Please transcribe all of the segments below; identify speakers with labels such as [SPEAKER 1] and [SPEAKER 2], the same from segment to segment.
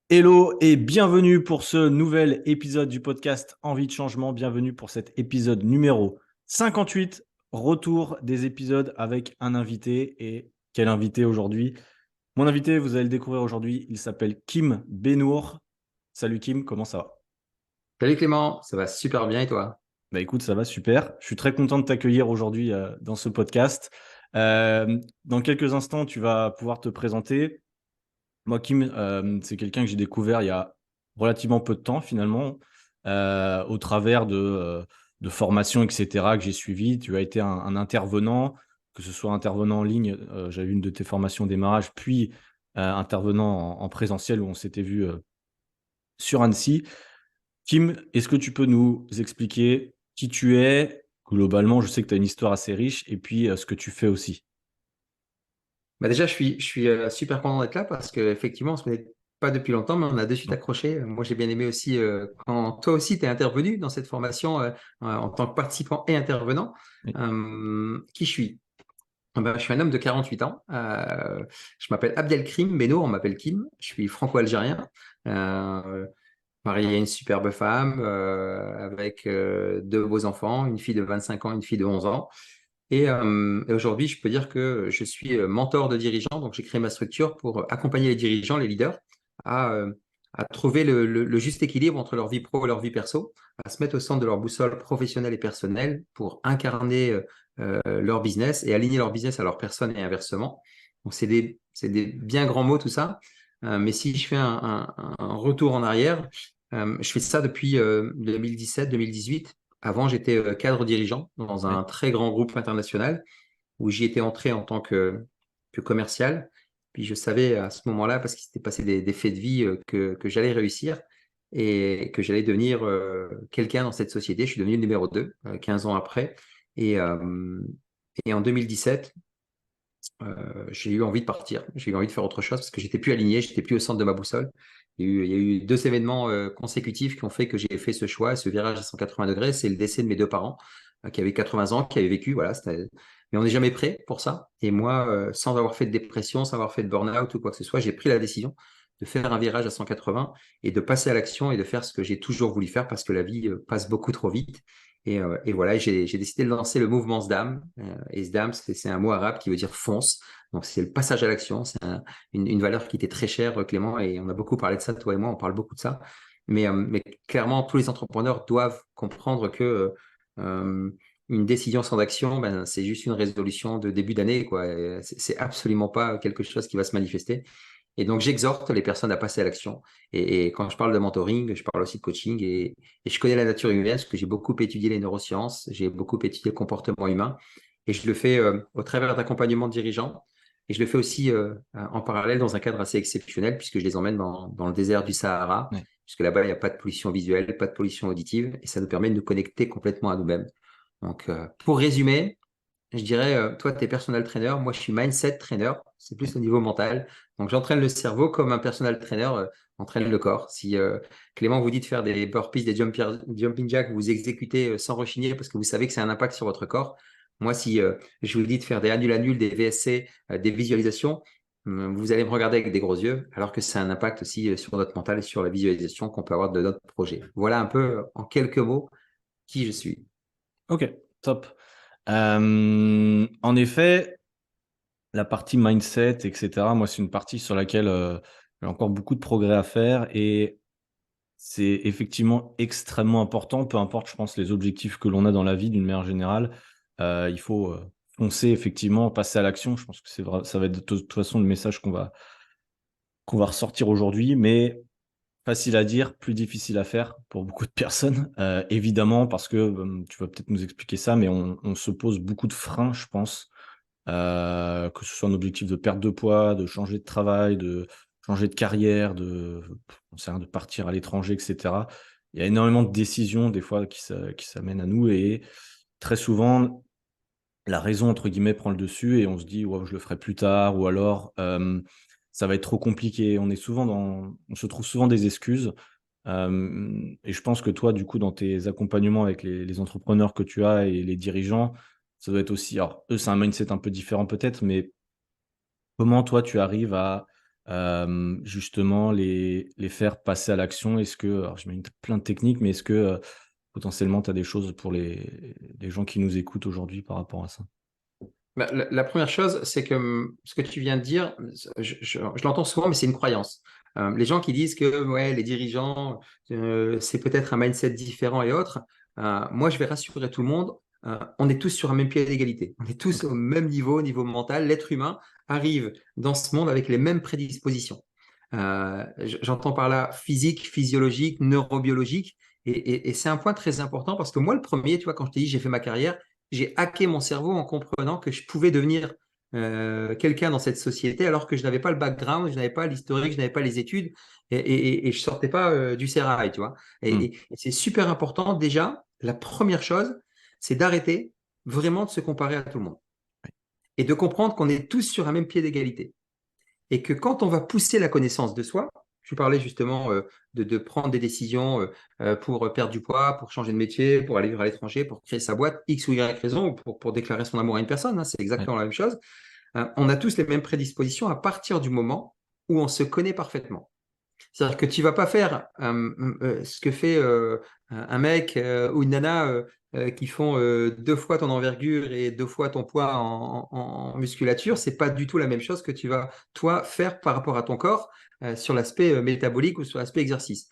[SPEAKER 1] Hello et bienvenue pour ce nouvel épisode du podcast Envie de changement. Bienvenue pour cet épisode numéro 58. Retour des épisodes avec un invité. Et quel invité aujourd'hui? Mon invité, vous allez le découvrir aujourd'hui, il s'appelle Kim Benour. Salut Kim, comment ça va?
[SPEAKER 2] Salut Clément, ça va super bien et toi?
[SPEAKER 1] Bah écoute, ça va super. Je suis très content de t'accueillir aujourd'hui dans ce podcast. Dans quelques instants, tu vas pouvoir te présenter. Moi, Kim, c'est quelqu'un que j'ai découvert il y a relativement peu de temps, finalement, au travers de formations, etc., que j'ai suivies. Tu as été un intervenant, que ce soit intervenant en ligne, j'avais une de tes formations au démarrage, puis intervenant en présentiel où on s'était vu sur Annecy. Kim, est-ce que tu peux nous expliquer qui tu es? Globalement, je sais que tu as une histoire assez riche, et puis ce que tu fais aussi.
[SPEAKER 2] Déjà, je suis super content d'être là parce qu'effectivement, on ne se connaît pas depuis longtemps, mais on a de suite
[SPEAKER 1] Non.
[SPEAKER 2] accroché. Moi, j'ai bien aimé aussi quand toi aussi, tu es intervenu dans cette formation en tant que participant et intervenant.
[SPEAKER 1] Oui.
[SPEAKER 2] Qui je suis? Je suis un homme de 48 ans. Je m'appelle Abdelkrim Beno, on m'appelle Kim. Je suis franco-algérien. Euh, Marié à une superbe femme avec deux beaux enfants, une fille de 25 ans, une fille de 11 ans. Et aujourd'hui, je peux dire que je suis mentor de dirigeants. Donc, j'ai créé ma structure pour accompagner les dirigeants, les leaders, à, euh, à trouver le juste équilibre entre leur vie pro et leur vie perso, à se mettre au centre de leur boussole professionnelle et personnelle pour incarner leur business et aligner leur business à leur personne et inversement. Donc, c'est des bien grands mots, tout ça. Mais si je fais un retour en arrière, je fais ça depuis 2017-2018. Avant, j'étais cadre dirigeant dans
[SPEAKER 1] Oui.
[SPEAKER 2] un très grand groupe international où j'y étais entré en tant que commercial. Puis je savais à ce moment-là, parce qu'il s'était passé des faits de vie, que j'allais réussir et que j'allais devenir quelqu'un dans cette société. Je suis devenu le numéro 2 15 ans après. Et, euh, et en 2017, j'ai eu envie de partir. J'ai eu envie de faire autre chose parce que j'étais plus aligné, j'étais plus au centre de ma boussole. Il y a eu deux événements consécutifs qui ont fait que j'ai fait ce choix, ce virage à 180 degrés. C'est le décès de mes deux parents qui avaient 80 ans, qui avaient vécu. Voilà, mais on n'est jamais prêt pour ça. Et moi, sans avoir fait de dépression, sans avoir fait de burn-out ou quoi que ce soit, j'ai pris la décision de faire un virage à 180 et de passer à l'action et de faire ce que j'ai toujours voulu faire parce que la vie passe beaucoup trop vite. Et voilà, j'ai décidé de lancer le mouvement SDAM. Et SDAM, c'est un mot arabe qui veut dire fonce. Donc, c'est le passage à l'action. C'est une valeur qui était très chère, Clément, et on a beaucoup parlé de ça, toi et moi, on parle beaucoup de ça. Mais clairement, tous les entrepreneurs doivent comprendre que euh, une décision sans action, ben, c'est juste une résolution de début d'année, quoi. Et c'est absolument pas quelque chose qui va se manifester. Et donc, j'exhorte les personnes à passer à l'action. Et quand je parle de mentoring, je parle aussi de coaching. Et je connais la nature humaine parce que j'ai beaucoup étudié les neurosciences, j'ai beaucoup étudié le comportement humain. Et je le fais au travers d'accompagnement de dirigeants. Et je le fais aussi en parallèle dans un cadre assez exceptionnel puisque je les emmène dans le désert du Sahara,
[SPEAKER 1] Ouais.
[SPEAKER 2] puisque là-bas, il n'y a pas de pollution visuelle, pas de pollution auditive. Et ça nous permet de nous connecter complètement à nous-mêmes. Donc, pour résumer, je dirais, toi, tu es personal trainer, moi, je suis mindset trainer, c'est plus au niveau mental. Donc, j'entraîne le cerveau comme un personal trainer entraîne le corps. Si Clément vous dit de faire des burpees, des jumping jacks, vous exécutez sans rechigner parce que vous savez que c'est un impact sur votre corps. Moi, si je vous dis de faire des annul-annul, des VSC, des visualisations, vous allez me regarder avec des gros yeux, alors que c'est un impact aussi sur notre mental et sur la visualisation qu'on peut avoir de notre projet. Voilà un peu, en quelques mots, qui je suis.
[SPEAKER 1] Ok, top. En effet, la partie mindset, etc., moi, c'est une partie sur laquelle j'ai encore beaucoup de progrès à faire et c'est effectivement extrêmement important, peu importe, je pense, les objectifs que l'on a dans la vie d'une manière générale. Il faut foncer, effectivement, passer à l'action. Je pense que c'est vrai, ça va être de toute façon le message qu'on va ressortir aujourd'hui, mais facile à dire, plus difficile à faire pour beaucoup de personnes, évidemment, parce que tu vas peut-être nous expliquer ça, mais on se pose beaucoup de freins, je pense, que ce soit un objectif de perte de poids, de changer de travail, de changer de carrière, j'en sais rien, de partir à l'étranger, etc. Il y a énormément de décisions, des fois, qui s'amènent à nous, et très souvent, la raison, entre guillemets, prend le dessus, et on se dit, ouais, je le ferai plus tard, ou alors, ça va être trop compliqué. On se trouve souvent des excuses. Et je pense que toi, du coup, dans tes accompagnements avec les entrepreneurs que tu as et les dirigeants, ça doit être aussi. Alors, eux, c'est un mindset un peu différent peut-être, mais comment toi, tu arrives à justement les faire passer à l'action? Est-ce que alors j'imagine tu as plein de techniques, mais est-ce que, potentiellement tu as des choses pour les gens qui nous écoutent aujourd'hui par rapport à ça?
[SPEAKER 2] Bah, la première chose, c'est que ce que tu viens de dire, je l'entends souvent, mais c'est une croyance. Les gens qui disent que ouais, les dirigeants, c'est peut-être un mindset différent et autres. Moi, je vais rassurer tout le monde. On est tous sur un même pied d'égalité. On est tous
[SPEAKER 1] OK.
[SPEAKER 2] au même niveau, au niveau mental. L'être humain arrive dans ce monde avec les mêmes prédispositions. J'entends par là physique, physiologique, neurobiologique. Et c'est un point très important parce que moi, le premier, tu vois, quand je t'ai dit j'ai fait ma carrière, j'ai hacké mon cerveau en comprenant que je pouvais devenir quelqu'un dans cette société alors que je n'avais pas le background, je n'avais pas l'historique, je n'avais pas les études et je sortais pas du sérail, tu vois.
[SPEAKER 1] Mmh.
[SPEAKER 2] Et c'est super important. Déjà, la première chose, c'est d'arrêter vraiment de se comparer à tout le monde et de comprendre qu'on est tous sur un même pied d'égalité et que quand on va pousser la connaissance de soi, je parlais justement de prendre des décisions pour perdre du poids, pour changer de métier, pour aller vivre à l'étranger, pour créer sa boîte, X ou Y raison, ou pour déclarer son amour à une personne, hein, c'est
[SPEAKER 1] Ouais.
[SPEAKER 2] exactement la même chose. On a tous les mêmes prédispositions à partir du moment où on se connaît parfaitement. C'est-à-dire que tu vas pas faire ce que fait un mec ou une nana qui font deux fois ton envergure et deux fois ton poids en musculature. C'est pas du tout la même chose que tu vas, toi, faire par rapport à ton corps sur l'aspect métabolique ou sur l'aspect exercice.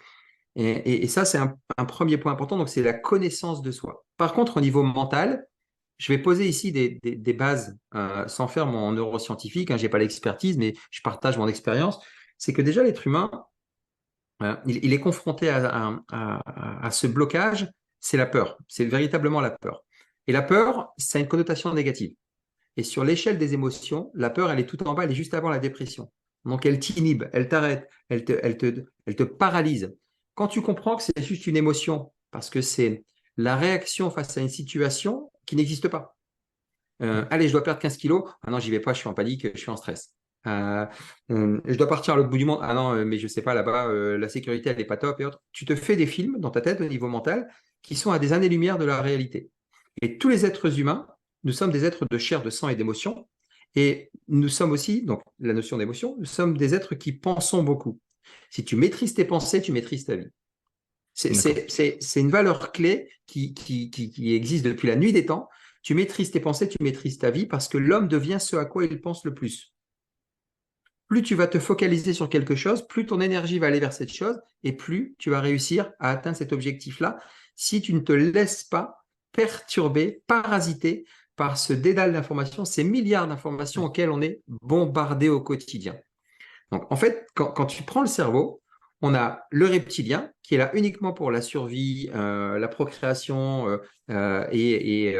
[SPEAKER 2] Et ça, c'est un premier point important. Donc, c'est la connaissance de soi. Par contre, au niveau mental, je vais poser ici des bases sans faire mon neuroscientifique. Hein, je n'ai pas l'expertise, mais je partage mon expérience. C'est que déjà, l'être humain, il est confronté à ce blocage, c'est la peur. C'est véritablement la peur. Et la peur, ça a une connotation négative. Et sur l'échelle des émotions, la peur, elle est tout en bas, elle est juste avant la dépression. Donc, elle t'inhibe, elle t'arrête, elle te paralyse. Quand tu comprends que c'est juste une émotion, parce que c'est la réaction face à une situation qui n'existe pas. Allez, je dois perdre 15 kilos. Ah non, j'y vais pas, je suis en panique, je suis en stress. Euh, je dois partir à l'autre bout du monde. Ah non, mais je sais pas, là-bas, la sécurité, elle n'est pas top et autres. Tu te fais des films dans ta tête au niveau mental qui sont à des années-lumière de la réalité. Et tous les êtres humains, nous sommes des êtres de chair, de sang et d'émotion. Et nous sommes aussi, donc la notion d'émotion, nous sommes des êtres qui pensons beaucoup. Si tu maîtrises tes pensées, tu maîtrises ta vie.
[SPEAKER 1] D'accord.
[SPEAKER 2] C'est une valeur clé qui existe depuis la nuit des temps. Tu maîtrises tes pensées, tu maîtrises ta vie parce que l'homme devient ce à quoi il pense le plus. Plus tu vas te focaliser sur quelque chose, plus ton énergie va aller vers cette chose et plus tu vas réussir à atteindre cet objectif-là si tu ne te laisses pas perturber, parasiter par ce dédale d'informations, ces milliards d'informations
[SPEAKER 1] Ouais.
[SPEAKER 2] auxquelles on est bombardé au quotidien. Donc, en fait, quand tu prends le cerveau, on a le reptilien qui est là uniquement pour la survie, la procréation et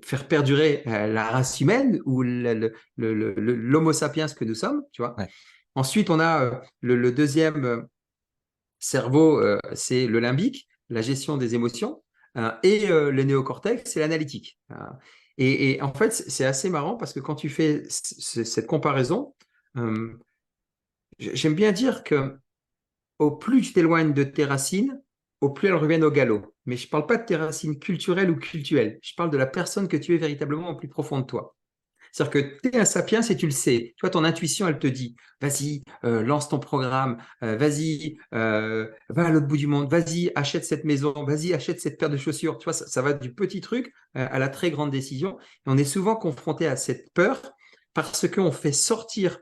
[SPEAKER 2] faire perdurer la race humaine ou l'homo sapiens que nous sommes, tu vois.
[SPEAKER 1] Ouais.
[SPEAKER 2] Ensuite, on a le deuxième cerveau, c'est le limbique, la gestion des émotions, et le néocortex, c'est l'analytique. Et en fait, c'est assez marrant parce que quand tu fais cette comparaison, euh, j'aime bien dire que au plus tu t'éloignes de tes racines, au plus elles reviennent au galop. Mais je ne parle pas de tes racines culturelles ou cultuelles. Je parle de la personne que tu es véritablement au plus profond de toi. C'est-à-dire que tu es un sapiens et tu le sais. Tu vois, ton intuition, elle te dit, vas-y, lance ton programme, vas-y, va à l'autre bout du monde, vas-y, achète cette maison, vas-y, achète cette paire de chaussures. Tu vois, ça va du petit truc à la très grande décision. Et on est souvent confronté à cette peur parce qu'on fait sortir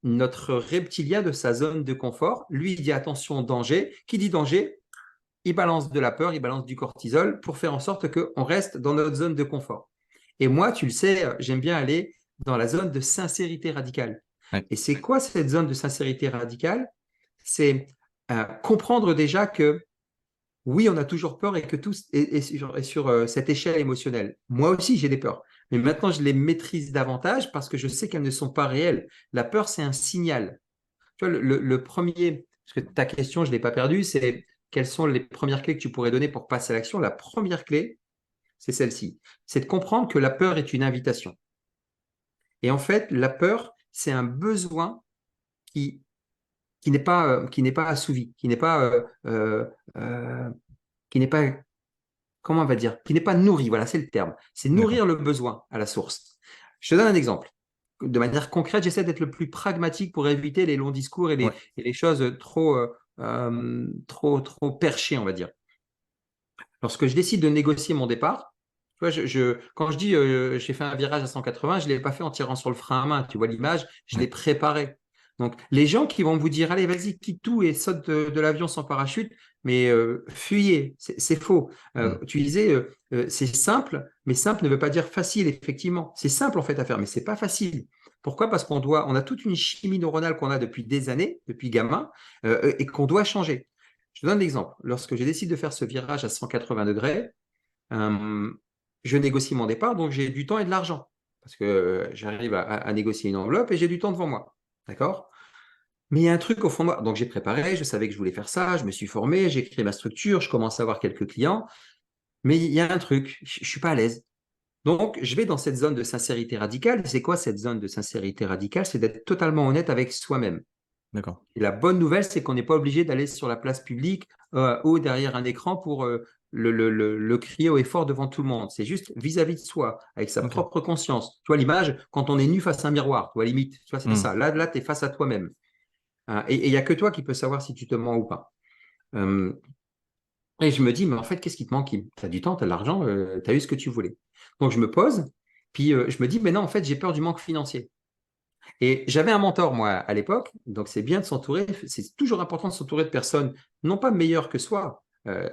[SPEAKER 2] notre reptilien de sa zone de confort. Lui, il dit attention, danger. Qui dit danger? Il balance de la peur, il balance du cortisol pour faire en sorte qu'on reste dans notre zone de confort. Et moi, tu le sais, j'aime bien aller dans la zone de sincérité radicale.
[SPEAKER 1] Ouais.
[SPEAKER 2] Et c'est quoi cette zone de sincérité radicale? C'est comprendre déjà que oui, on a toujours peur et que tout est sur cette échelle émotionnelle. Moi aussi, j'ai des peurs. Mais maintenant, je les maîtrise davantage parce que je sais qu'elles ne sont pas réelles. La peur, c'est un signal. Tu vois, le premier, parce que ta question, je ne l'ai pas perdue, c'est quelles sont les premières clés que tu pourrais donner pour passer à l'action? La première clé, c'est celle-ci. C'est de comprendre que la peur est une invitation. Et en fait, la peur, c'est un besoin qui, qui n'est pas assouvi, euh, qui n'est pas, comment on va dire, qui n'est pas nourri. Voilà, c'est le terme. C'est
[SPEAKER 1] D'accord.
[SPEAKER 2] nourrir le besoin à la source. Je te donne un exemple. de manière concrète, j'essaie d'être le plus pragmatique pour éviter les longs discours
[SPEAKER 1] Ouais,
[SPEAKER 2] et les choses trop perchées, on va dire. Lorsque je décide de négocier mon départ, tu vois, quand je dis j'ai fait un virage à 180, je ne l'ai pas fait en tirant sur le frein à main. Tu vois l'image, je l'ai
[SPEAKER 1] ouais.
[SPEAKER 2] préparé. Donc, les gens qui vont vous dire, allez, vas-y, quitte tout et saute de l'avion sans parachute, mais fuyez, c'est faux.
[SPEAKER 1] Mm.
[SPEAKER 2] Tu disais, c'est simple, mais simple ne veut pas dire facile, effectivement. C'est simple en fait à faire, mais c'est pas facile. Pourquoi? Parce on a toute une chimie neuronale qu'on a depuis des années, depuis gamin, et qu'on doit changer. Je te donne l'exemple. Lorsque j'ai décidé de faire ce virage à 180 degrés, euh, je négocie mon départ, donc j'ai du temps et de l'argent. Parce que j'arrive à négocier une enveloppe et j'ai du temps devant moi. D'accord? Mais il y a un truc au fond de moi. Donc j'ai préparé, je savais que je voulais faire ça, je me suis formé, j'ai créé ma structure, je commence à avoir quelques clients. Mais il y a un truc, je ne suis pas à l'aise. Donc je vais dans cette zone de sincérité radicale. C'est quoi cette zone de sincérité radicale? C'est d'être totalement honnête avec soi-même.
[SPEAKER 1] D'accord.
[SPEAKER 2] Et la bonne nouvelle, c'est qu'on n'est pas obligé d'aller sur la place publique ou derrière un écran pour le crier haut et fort devant tout le monde. C'est juste vis-à-vis de soi, avec sa
[SPEAKER 1] Ok.
[SPEAKER 2] propre conscience. Tu vois l'image, quand on est nu face à un miroir, tu vois, limite, tu vois, c'est
[SPEAKER 1] Mm.
[SPEAKER 2] ça. Là tu es face à toi-même. Hein, et il n'y a que toi qui peux savoir si tu te mens ou pas. Euh, et je me dis, mais en fait, qu'est-ce qui te manque? Tu as du temps, tu as de l'argent, tu as eu ce que tu voulais. Donc je me pose, puis je me dis, mais non, en fait, j'ai peur du manque financier. Et j'avais un mentor, moi, à l'époque, donc c'est bien de s'entourer, c'est toujours important de s'entourer de personnes, non pas meilleures que soi,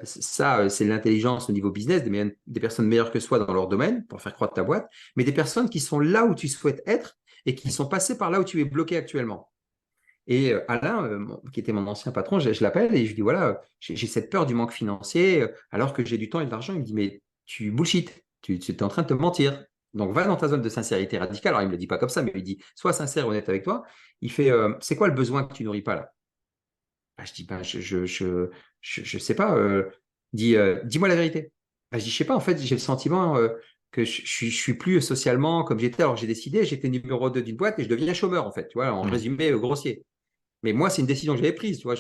[SPEAKER 2] c'est l'intelligence au niveau business, des personnes meilleures que soi dans leur domaine, pour faire croître ta boîte, mais des personnes qui sont là où tu souhaites être et qui
[SPEAKER 1] Ouais.
[SPEAKER 2] sont passées par là où tu es bloqué actuellement. Et Alain, qui était mon ancien patron, je l'appelle et je lui dis, voilà, j'ai cette peur du manque financier, alors que j'ai du temps et de l'argent. Il me dit, mais tu bullshit, tu es en train de te mentir. Donc, va dans ta zone de sincérité radicale. Alors, il ne me le dit pas comme ça, mais il dit, sois sincère et honnête avec toi. Il fait, c'est quoi le besoin que tu nourris pas là? Bah, je dis, ben, je sais pas. Dis-moi la vérité. Bah, je dis, je sais pas, en fait, j'ai le sentiment que je suis plus socialement comme j'étais. Alors, j'ai décidé, j'étais numéro 2 d'une boîte et je deviens chômeur, en fait, tu vois, en
[SPEAKER 1] Mm.
[SPEAKER 2] résumé grossier. Mais moi, c'est une décision que j'avais prise, tu vois.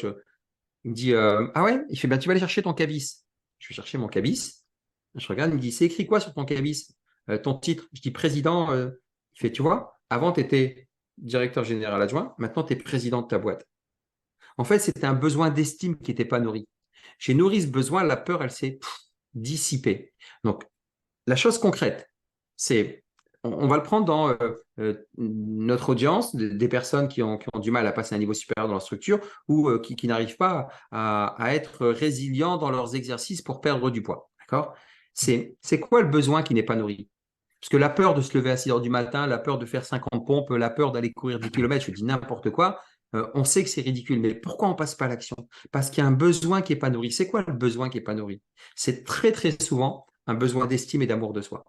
[SPEAKER 2] Il me dit, ah ouais? Il fait, ben, tu vas aller chercher ton cabis. Je vais chercher mon cabis. Je regarde, il me dit, c'est écrit quoi sur ton cabis? Ton titre? Je dis, président. Il fait, tu vois, avant, tu étais directeur général adjoint, maintenant, tu es président de ta boîte. En fait, c'était un besoin d'estime qui n'était pas nourri. J'ai nourri ce besoin, la peur, elle s'est dissipée. Donc, la chose concrète, c'est, on va le prendre dans notre audience, des personnes qui ont du mal à passer à un niveau supérieur dans leur structure ou qui n'arrivent pas à être résilients dans leurs exercices pour perdre du poids. D'accord? C'est quoi le besoin qui n'est pas nourri? Parce que la peur de se lever à 6 heures du matin, la peur de faire 50 pompes, la peur d'aller courir 10 km, je dis n'importe quoi, on sait que c'est ridicule. Mais pourquoi on ne passe pas à l'action? Parce qu'il y a un besoin qui n'est pas nourri. C'est quoi le besoin qui n'est pas nourri? C'est très, très souvent un besoin d'estime et d'amour de soi.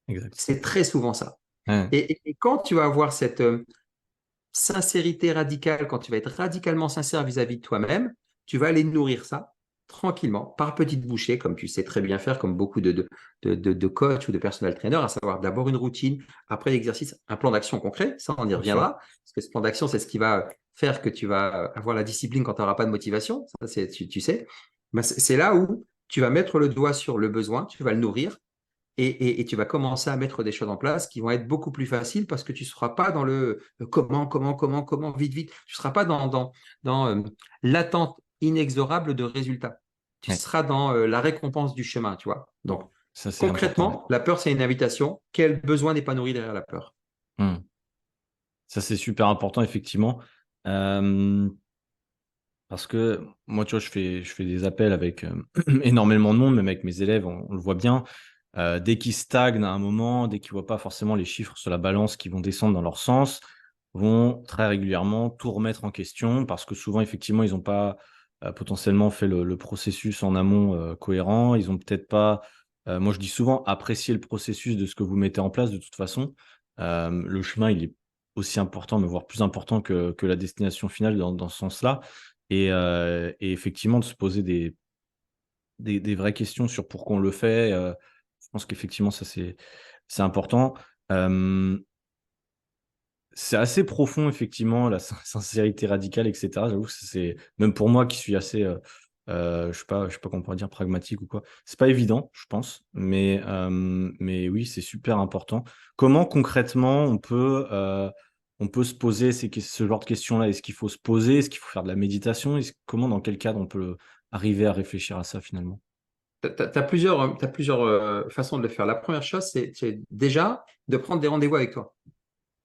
[SPEAKER 1] Exact.
[SPEAKER 2] C'est très souvent ça.
[SPEAKER 1] Ouais.
[SPEAKER 2] Et quand tu vas avoir cette sincérité radicale, quand tu vas être radicalement sincère vis-à-vis de toi-même, tu vas aller nourrir ça tranquillement, par petites bouchées, comme tu sais très bien faire, comme beaucoup de coachs ou de personal trainers, à savoir d'abord une routine, après l'exercice, un plan d'action concret, ça on y
[SPEAKER 1] Bien sûr.
[SPEAKER 2] reviendra, parce que ce plan d'action, c'est ce qui va faire que tu vas avoir la discipline quand tu n'auras pas de motivation, ça tu sais. Ben, c'est là où tu vas mettre le doigt sur le besoin, tu vas le nourrir, et tu vas commencer à mettre des choses en place qui vont être beaucoup plus faciles parce que tu ne seras pas dans le comment, vite, vite. Tu ne seras pas dans l'attente inexorable de résultats. Tu
[SPEAKER 1] Ouais.
[SPEAKER 2] seras dans la récompense du chemin, tu vois. Donc,
[SPEAKER 1] Ça, c'est important.
[SPEAKER 2] concrètement, la peur, c'est une invitation. Quel besoin n'est pas nourri derrière la peur?
[SPEAKER 1] Mm. Ça, c'est super important, effectivement. Euh, Parce que moi, tu vois, je fais des appels avec énormément de monde, même avec mes élèves, on le voit bien. Dès qu'ils stagnent à un moment, dès qu'ils ne voient pas forcément les chiffres sur la balance qui vont descendre dans leur sens, vont très régulièrement tout remettre en question parce que souvent, effectivement, ils n'ont pas potentiellement fait le processus en amont cohérent. Ils n'ont peut-être pas, moi je dis souvent, apprécié le processus de ce que vous mettez en place de toute façon. Le chemin, il est aussi important, mais voire plus important que la destination finale dans ce sens-là. Et effectivement, de se poser des vraies questions sur pourquoi on le fait. Je pense qu'effectivement, ça, c'est important. Euh, c'est assez profond, effectivement, la sincérité radicale, etc. J'avoue que c'est, même pour moi qui suis assez je sais pas comment on pourrait dire, pragmatique ou quoi. C'est pas évident, je pense, mais oui, c'est super important. Comment concrètement on peut se poser ce genre de questions-là? Est-ce qu'il faut se poser? Est-ce qu'il faut faire de la méditation? Comment, dans quel cadre on peut arriver à réfléchir à ça finalement?
[SPEAKER 2] T'as plusieurs façons de le faire. La première chose, c'est déjà de prendre des rendez-vous avec toi.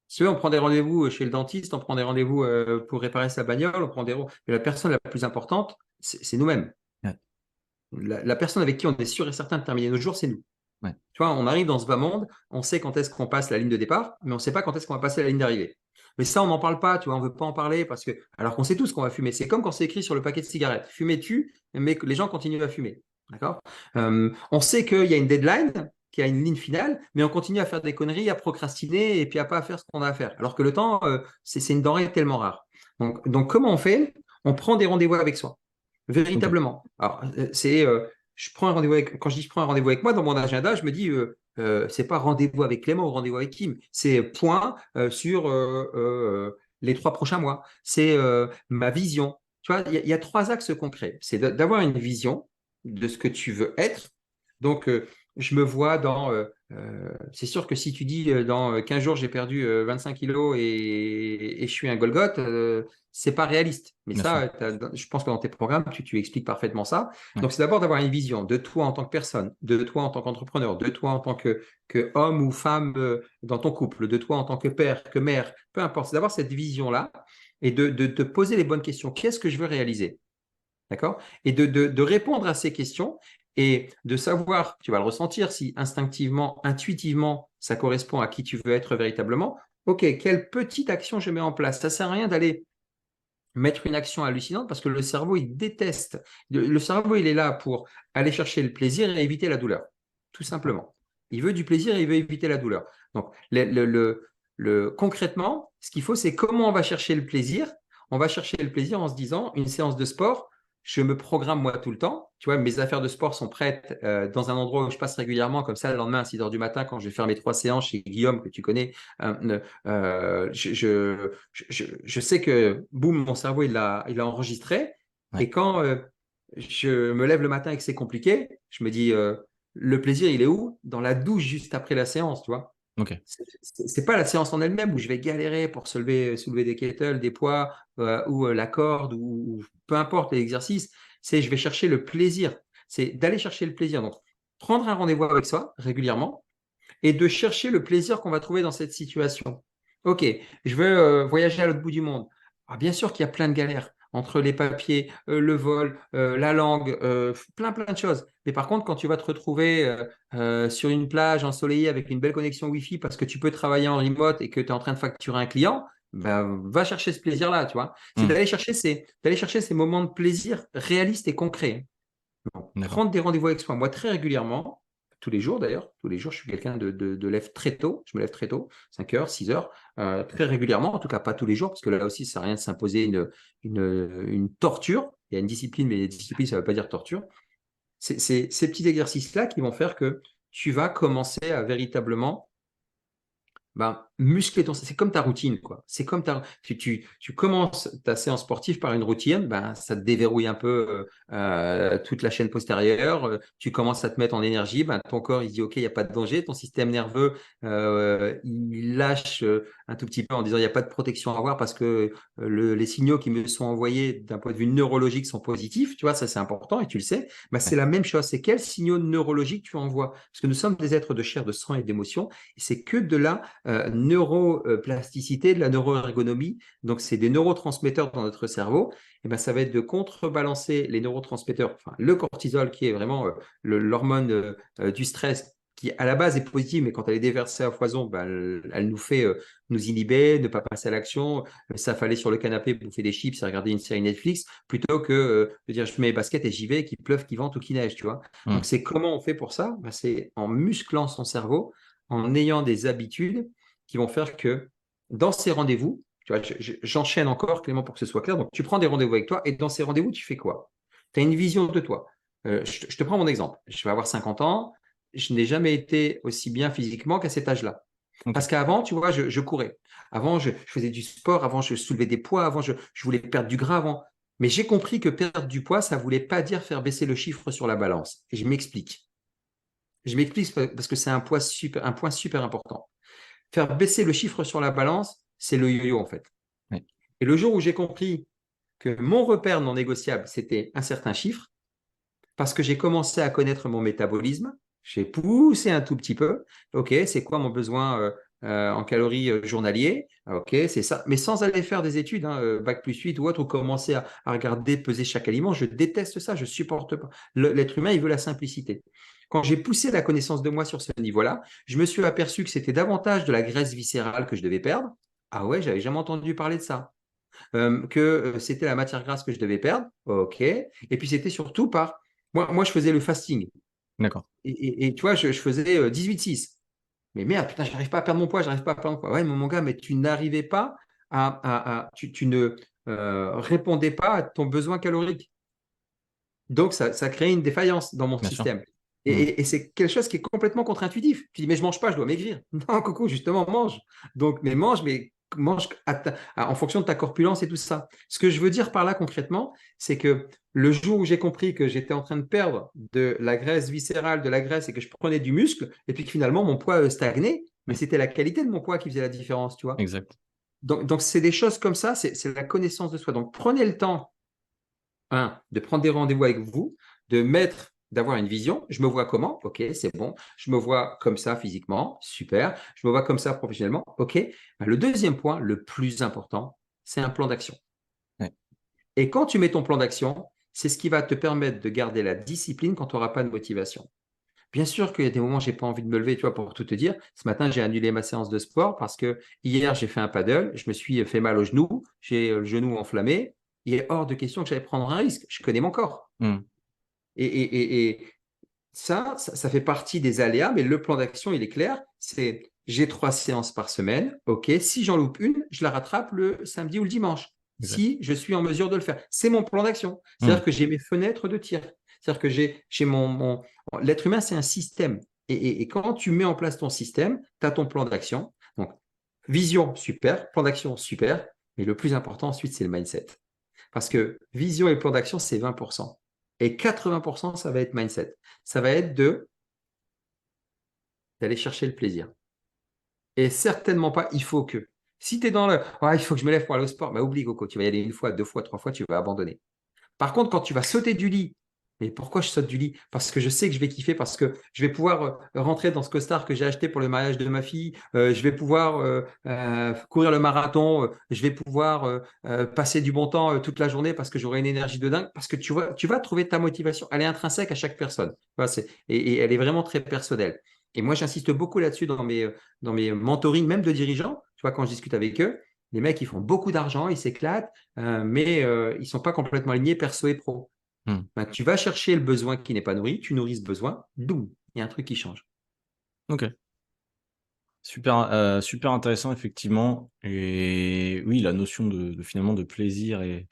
[SPEAKER 2] Si tu veux, on prend des rendez-vous chez le dentiste, on prend des rendez-vous pour réparer sa bagnole, on prend des rendez-vous. Mais la personne la plus importante, c'est nous-mêmes.
[SPEAKER 1] Ouais,
[SPEAKER 2] La personne avec qui on est sûr et certain de terminer nos jours, c'est nous.
[SPEAKER 1] ouais,
[SPEAKER 2] Tu vois, on arrive dans ce bas monde, on sait quand est-ce qu'on passe la ligne de départ, mais on ne sait pas quand est-ce qu'on va passer la ligne d'arrivée. Mais ça, on n'en parle pas, tu vois, on ne veut pas en parler parce que, alors qu'on sait tous qu'on va fumer. C'est comme quand c'est écrit sur le paquet de cigarettes. Fumer tue, mais que les gens continuent à fumer. D'accord. On sait qu'il y a une deadline, qu'il y a une ligne finale, mais on continue à faire des conneries, à procrastiner et puis à pas faire ce qu'on a à faire. Alors que le temps, c'est une denrée tellement rare. Donc, comment on fait? On prend des rendez-vous avec soi,
[SPEAKER 1] ok,
[SPEAKER 2] véritablement. Alors, je prends un rendez-vous quand je dis je prends un rendez-vous avec moi, dans mon agenda, je me dis, c'est pas rendez-vous avec Clément ou rendez-vous avec Kim, c'est point sur les 3 prochains mois. C'est ma vision. Tu vois, il y a 3 axes concrets. C'est d'avoir une vision de ce que tu veux être. Donc, je me vois c'est sûr que si tu dis dans 15 jours, j'ai perdu 25 kilos et je suis un Golgoth, c'est pas réaliste. Mais
[SPEAKER 1] bien sûr.
[SPEAKER 2] ça, je pense que dans tes programmes, tu expliques parfaitement ça.
[SPEAKER 1] Ouais,
[SPEAKER 2] Donc, c'est d'abord d'avoir une vision de toi en tant que personne, de toi en tant qu'entrepreneur, de toi en tant que homme ou femme dans ton couple, de toi en tant que père, que mère, peu importe. C'est d'avoir cette vision-là et de te poser les bonnes questions. Qu'est-ce que je veux réaliser? D'accord? Et de répondre à ces questions et de savoir, tu vas le ressentir, si instinctivement, intuitivement, ça correspond à qui tu veux être véritablement. OK, quelle petite action je mets en place? Ça ne sert à rien d'aller mettre une action hallucinante parce que le cerveau, il déteste. Le cerveau, il est là pour aller chercher le plaisir et éviter la douleur, tout
[SPEAKER 1] d'accord.
[SPEAKER 2] simplement. Il veut du plaisir et il veut éviter la douleur. Donc, concrètement, ce qu'il faut, c'est comment on va chercher le plaisir. On va chercher le plaisir en se disant, une séance de sport, je me programme moi tout le temps. Tu vois, mes affaires de sport sont prêtes dans un endroit où je passe régulièrement, comme ça, le lendemain à 6 heures du matin, quand je vais faire mes 3 séances chez Guillaume, que tu connais, je sais que, boum, mon cerveau, il a enregistré.
[SPEAKER 1] Ouais,
[SPEAKER 2] Et quand je me lève le matin et que c'est compliqué, je me dis, le plaisir, il est où? Dans la douche juste après la séance, tu vois.
[SPEAKER 1] ok.
[SPEAKER 2] C'est pas la séance en elle-même où je vais galérer pour soulever des kettles, des poids ou la corde ou peu importe l'exercice. C'est je vais chercher le plaisir. C'est d'aller chercher le plaisir. Donc, prendre un rendez-vous avec soi régulièrement et de chercher le plaisir qu'on va trouver dans cette situation. Ok, je veux voyager à l'autre bout du monde. Alors, bien sûr qu'il y a plein de galères entre les papiers, le vol, la langue, plein de choses. Mais par contre, quand tu vas te retrouver sur une plage ensoleillée avec une belle connexion Wi-Fi parce que tu peux travailler en remote et que tu es en train de facturer un client, ben, va chercher ce plaisir-là, tu vois. C'est
[SPEAKER 1] Hmm,
[SPEAKER 2] d'aller chercher ces moments de plaisir réalistes et concrets. Donc,
[SPEAKER 1] d'accord.
[SPEAKER 2] prendre des rendez-vous avec soi, moi, très régulièrement, tous les jours d'ailleurs, tous les jours, je suis quelqu'un de lève très tôt, je me lève très tôt, 5 heures, 6 heures, très régulièrement, en tout cas pas tous les jours, parce que là aussi, ça sert à rien de s'imposer une torture. Il y a une discipline, mais discipline, ça ne veut pas dire torture. C'est ces petits exercices-là qui vont faire que tu vas commencer à véritablement muscler c'est comme ta routine, quoi. C'est comme tu commences ta séance sportive par une routine, ça te déverrouille un peu toute la chaîne postérieure. Tu commences à te mettre en énergie, ton corps il se dit ok, il n'y a pas de danger. Ton système nerveux il lâche un tout petit peu en disant il n'y a pas de protection à avoir parce que les signaux qui me sont envoyés d'un point de vue neurologique sont positifs. Tu vois, ça c'est important et tu le sais.
[SPEAKER 1] Ouais,
[SPEAKER 2] C'est la même chose. C'est quels signaux neurologiques tu envoies? Parce que nous sommes des êtres de chair, de sang et d'émotion. Et c'est que de là neuroplasticité, de la neuroergonomie, donc c'est des neurotransmetteurs dans notre cerveau, et ça va être de contrebalancer les neurotransmetteurs, enfin, le cortisol qui est vraiment l'hormone du stress qui à la base est positive, mais quand elle est déversée à foison, elle nous fait nous inhiber, ne pas passer à l'action, s'affaler sur le canapé, bouffer des chips et regarder une série Netflix, plutôt que de dire je mets mes baskets et j'y vais, qu'il pleuve, qu'il vente ou qu'il neige, tu vois.
[SPEAKER 1] hmm,
[SPEAKER 2] Donc c'est comment on fait pour ça? C'est en musclant son cerveau, en ayant des habitudes qui vont faire que dans ces rendez-vous, tu vois, j'enchaîne encore, Clément, pour que ce soit clair. Donc, tu prends des rendez-vous avec toi et dans ces rendez-vous, tu fais quoi? Tu as une vision de toi. Je te prends mon exemple. Je vais avoir 50 ans. Je n'ai jamais été aussi bien physiquement qu'à cet âge-là.
[SPEAKER 1] ok.
[SPEAKER 2] Parce qu'avant, tu vois, je courais. Avant, je faisais du sport. Avant, je soulevais des poids. Avant, je voulais perdre du gras. Avant. Mais j'ai compris que perdre du poids, ça ne voulait pas dire faire baisser le chiffre sur la balance. Et je m'explique. Je m'explique parce que c'est un point super important. Faire baisser le chiffre sur la balance, c'est le yo-yo en fait.
[SPEAKER 1] Ouais.
[SPEAKER 2] Et le jour où j'ai compris que mon repère non négociable, c'était un certain chiffre, parce que j'ai commencé à connaître mon métabolisme, j'ai poussé un tout petit peu. OK, c'est quoi mon besoin en calories journalier? OK, c'est ça. Mais sans aller faire des études, hein, bac plus 8 ou autre, ou commencer à regarder peser chaque aliment. Je déteste ça, je ne supporte pas. L'être humain, il veut la simplicité. Quand j'ai poussé la connaissance de moi sur ce niveau-là, je me suis aperçu que c'était davantage de la graisse viscérale que je devais perdre. Ah ouais, j'avais jamais entendu parler de ça. Que c'était la matière grasse que je devais perdre. OK. Et puis c'était surtout par. Moi, je faisais le fasting.
[SPEAKER 1] D'accord.
[SPEAKER 2] Et tu vois, je faisais 18-6. Mais merde, putain, j'arrive pas à perdre mon poids, j'arrive pas à perdre mon poids. Ouais, mais mon gars, mais tu n'arrivais pas tu ne répondais pas à ton besoin calorique. Donc, ça crée une défaillance dans mon
[SPEAKER 1] Bien sûr.
[SPEAKER 2] système.
[SPEAKER 1] Hmm.
[SPEAKER 2] Et c'est quelque chose qui est complètement contre-intuitif. Tu dis, mais je mange pas, je dois maigrir. Non, coucou, justement, mange. Donc, mais mange en fonction de ta corpulence et tout ça. Ce que je veux dire par là concrètement, c'est que le jour où j'ai compris que j'étais en train de perdre de la graisse viscérale, de la graisse et que je prenais du muscle, et puis que finalement mon poids stagnait, mais
[SPEAKER 1] Oui,
[SPEAKER 2] c'était la qualité de mon poids qui faisait la différence, tu vois.
[SPEAKER 1] exact.
[SPEAKER 2] Donc c'est des choses comme ça, c'est la connaissance de soi. Donc, prenez le temps de prendre des rendez-vous avec vous, d'avoir une vision. Je me vois comment? Ok, c'est bon. Je me vois comme ça physiquement, super. Je me vois comme ça professionnellement, ok. Le deuxième point, le plus important, c'est un plan d'action.
[SPEAKER 1] Ouais.
[SPEAKER 2] Et quand tu mets ton plan d'action, c'est ce qui va te permettre de garder la discipline quand tu n'auras pas de motivation. Bien sûr qu'il y a des moments où j'ai pas envie de me lever, tu vois, pour tout te dire. Ce matin, j'ai annulé ma séance de sport parce que hier, j'ai fait un paddle, je me suis fait mal au genou, j'ai le genou enflammé. Il est hors de question que j'allais prendre un risque. Je connais mon corps.
[SPEAKER 1] Hmm.
[SPEAKER 2] Et ça fait partie des aléas, mais le plan d'action, il est clair. C'est j'ai 3 séances par semaine. OK. Si j'en loupe une, je la rattrape le samedi ou le dimanche.
[SPEAKER 1] Exact.
[SPEAKER 2] Si je suis en mesure de le faire. C'est mon plan d'action.
[SPEAKER 1] Hmm.
[SPEAKER 2] C'est-à-dire que j'ai mes fenêtres de tir. C'est-à-dire que j'ai L'être humain, c'est un système. Et quand tu mets en place ton système, tu as ton plan d'action. Donc, vision, super. Plan d'action, super. Mais le plus important ensuite, c'est le mindset. Parce que vision et plan d'action, c'est 20%. Et 80%, ça va être mindset. Ça va être d'aller chercher le plaisir. Et certainement pas, il faut que. Si tu es dans le il faut que je me lève pour aller au sport, bah oublie, Coco, tu vas y aller une fois, deux fois, trois fois, tu vas abandonner. Par contre, quand tu vas sauter du lit, mais pourquoi je saute du lit? Parce que je sais que je vais kiffer, parce que je vais pouvoir rentrer dans ce costard que j'ai acheté pour le mariage de ma fille, je vais pouvoir courir le marathon, je vais pouvoir passer du bon temps toute la journée parce que j'aurai une énergie de dingue, parce que tu vas trouver ta motivation. Elle est intrinsèque à chaque personne. Voilà, et elle est vraiment très personnelle. Et moi, j'insiste beaucoup là-dessus dans mes mentorings, même de dirigeants. Tu vois, quand je discute avec eux, les mecs, ils font beaucoup d'argent, ils s'éclatent, mais ils ne sont pas complètement alignés perso et pro.
[SPEAKER 1] Hmm.
[SPEAKER 2] Ben, tu vas chercher le besoin qui n'est pas nourri, tu nourris ce besoin, boum, il y a un truc qui change.
[SPEAKER 1] Ok. Super intéressant, effectivement. Et oui, la notion finalement de plaisir et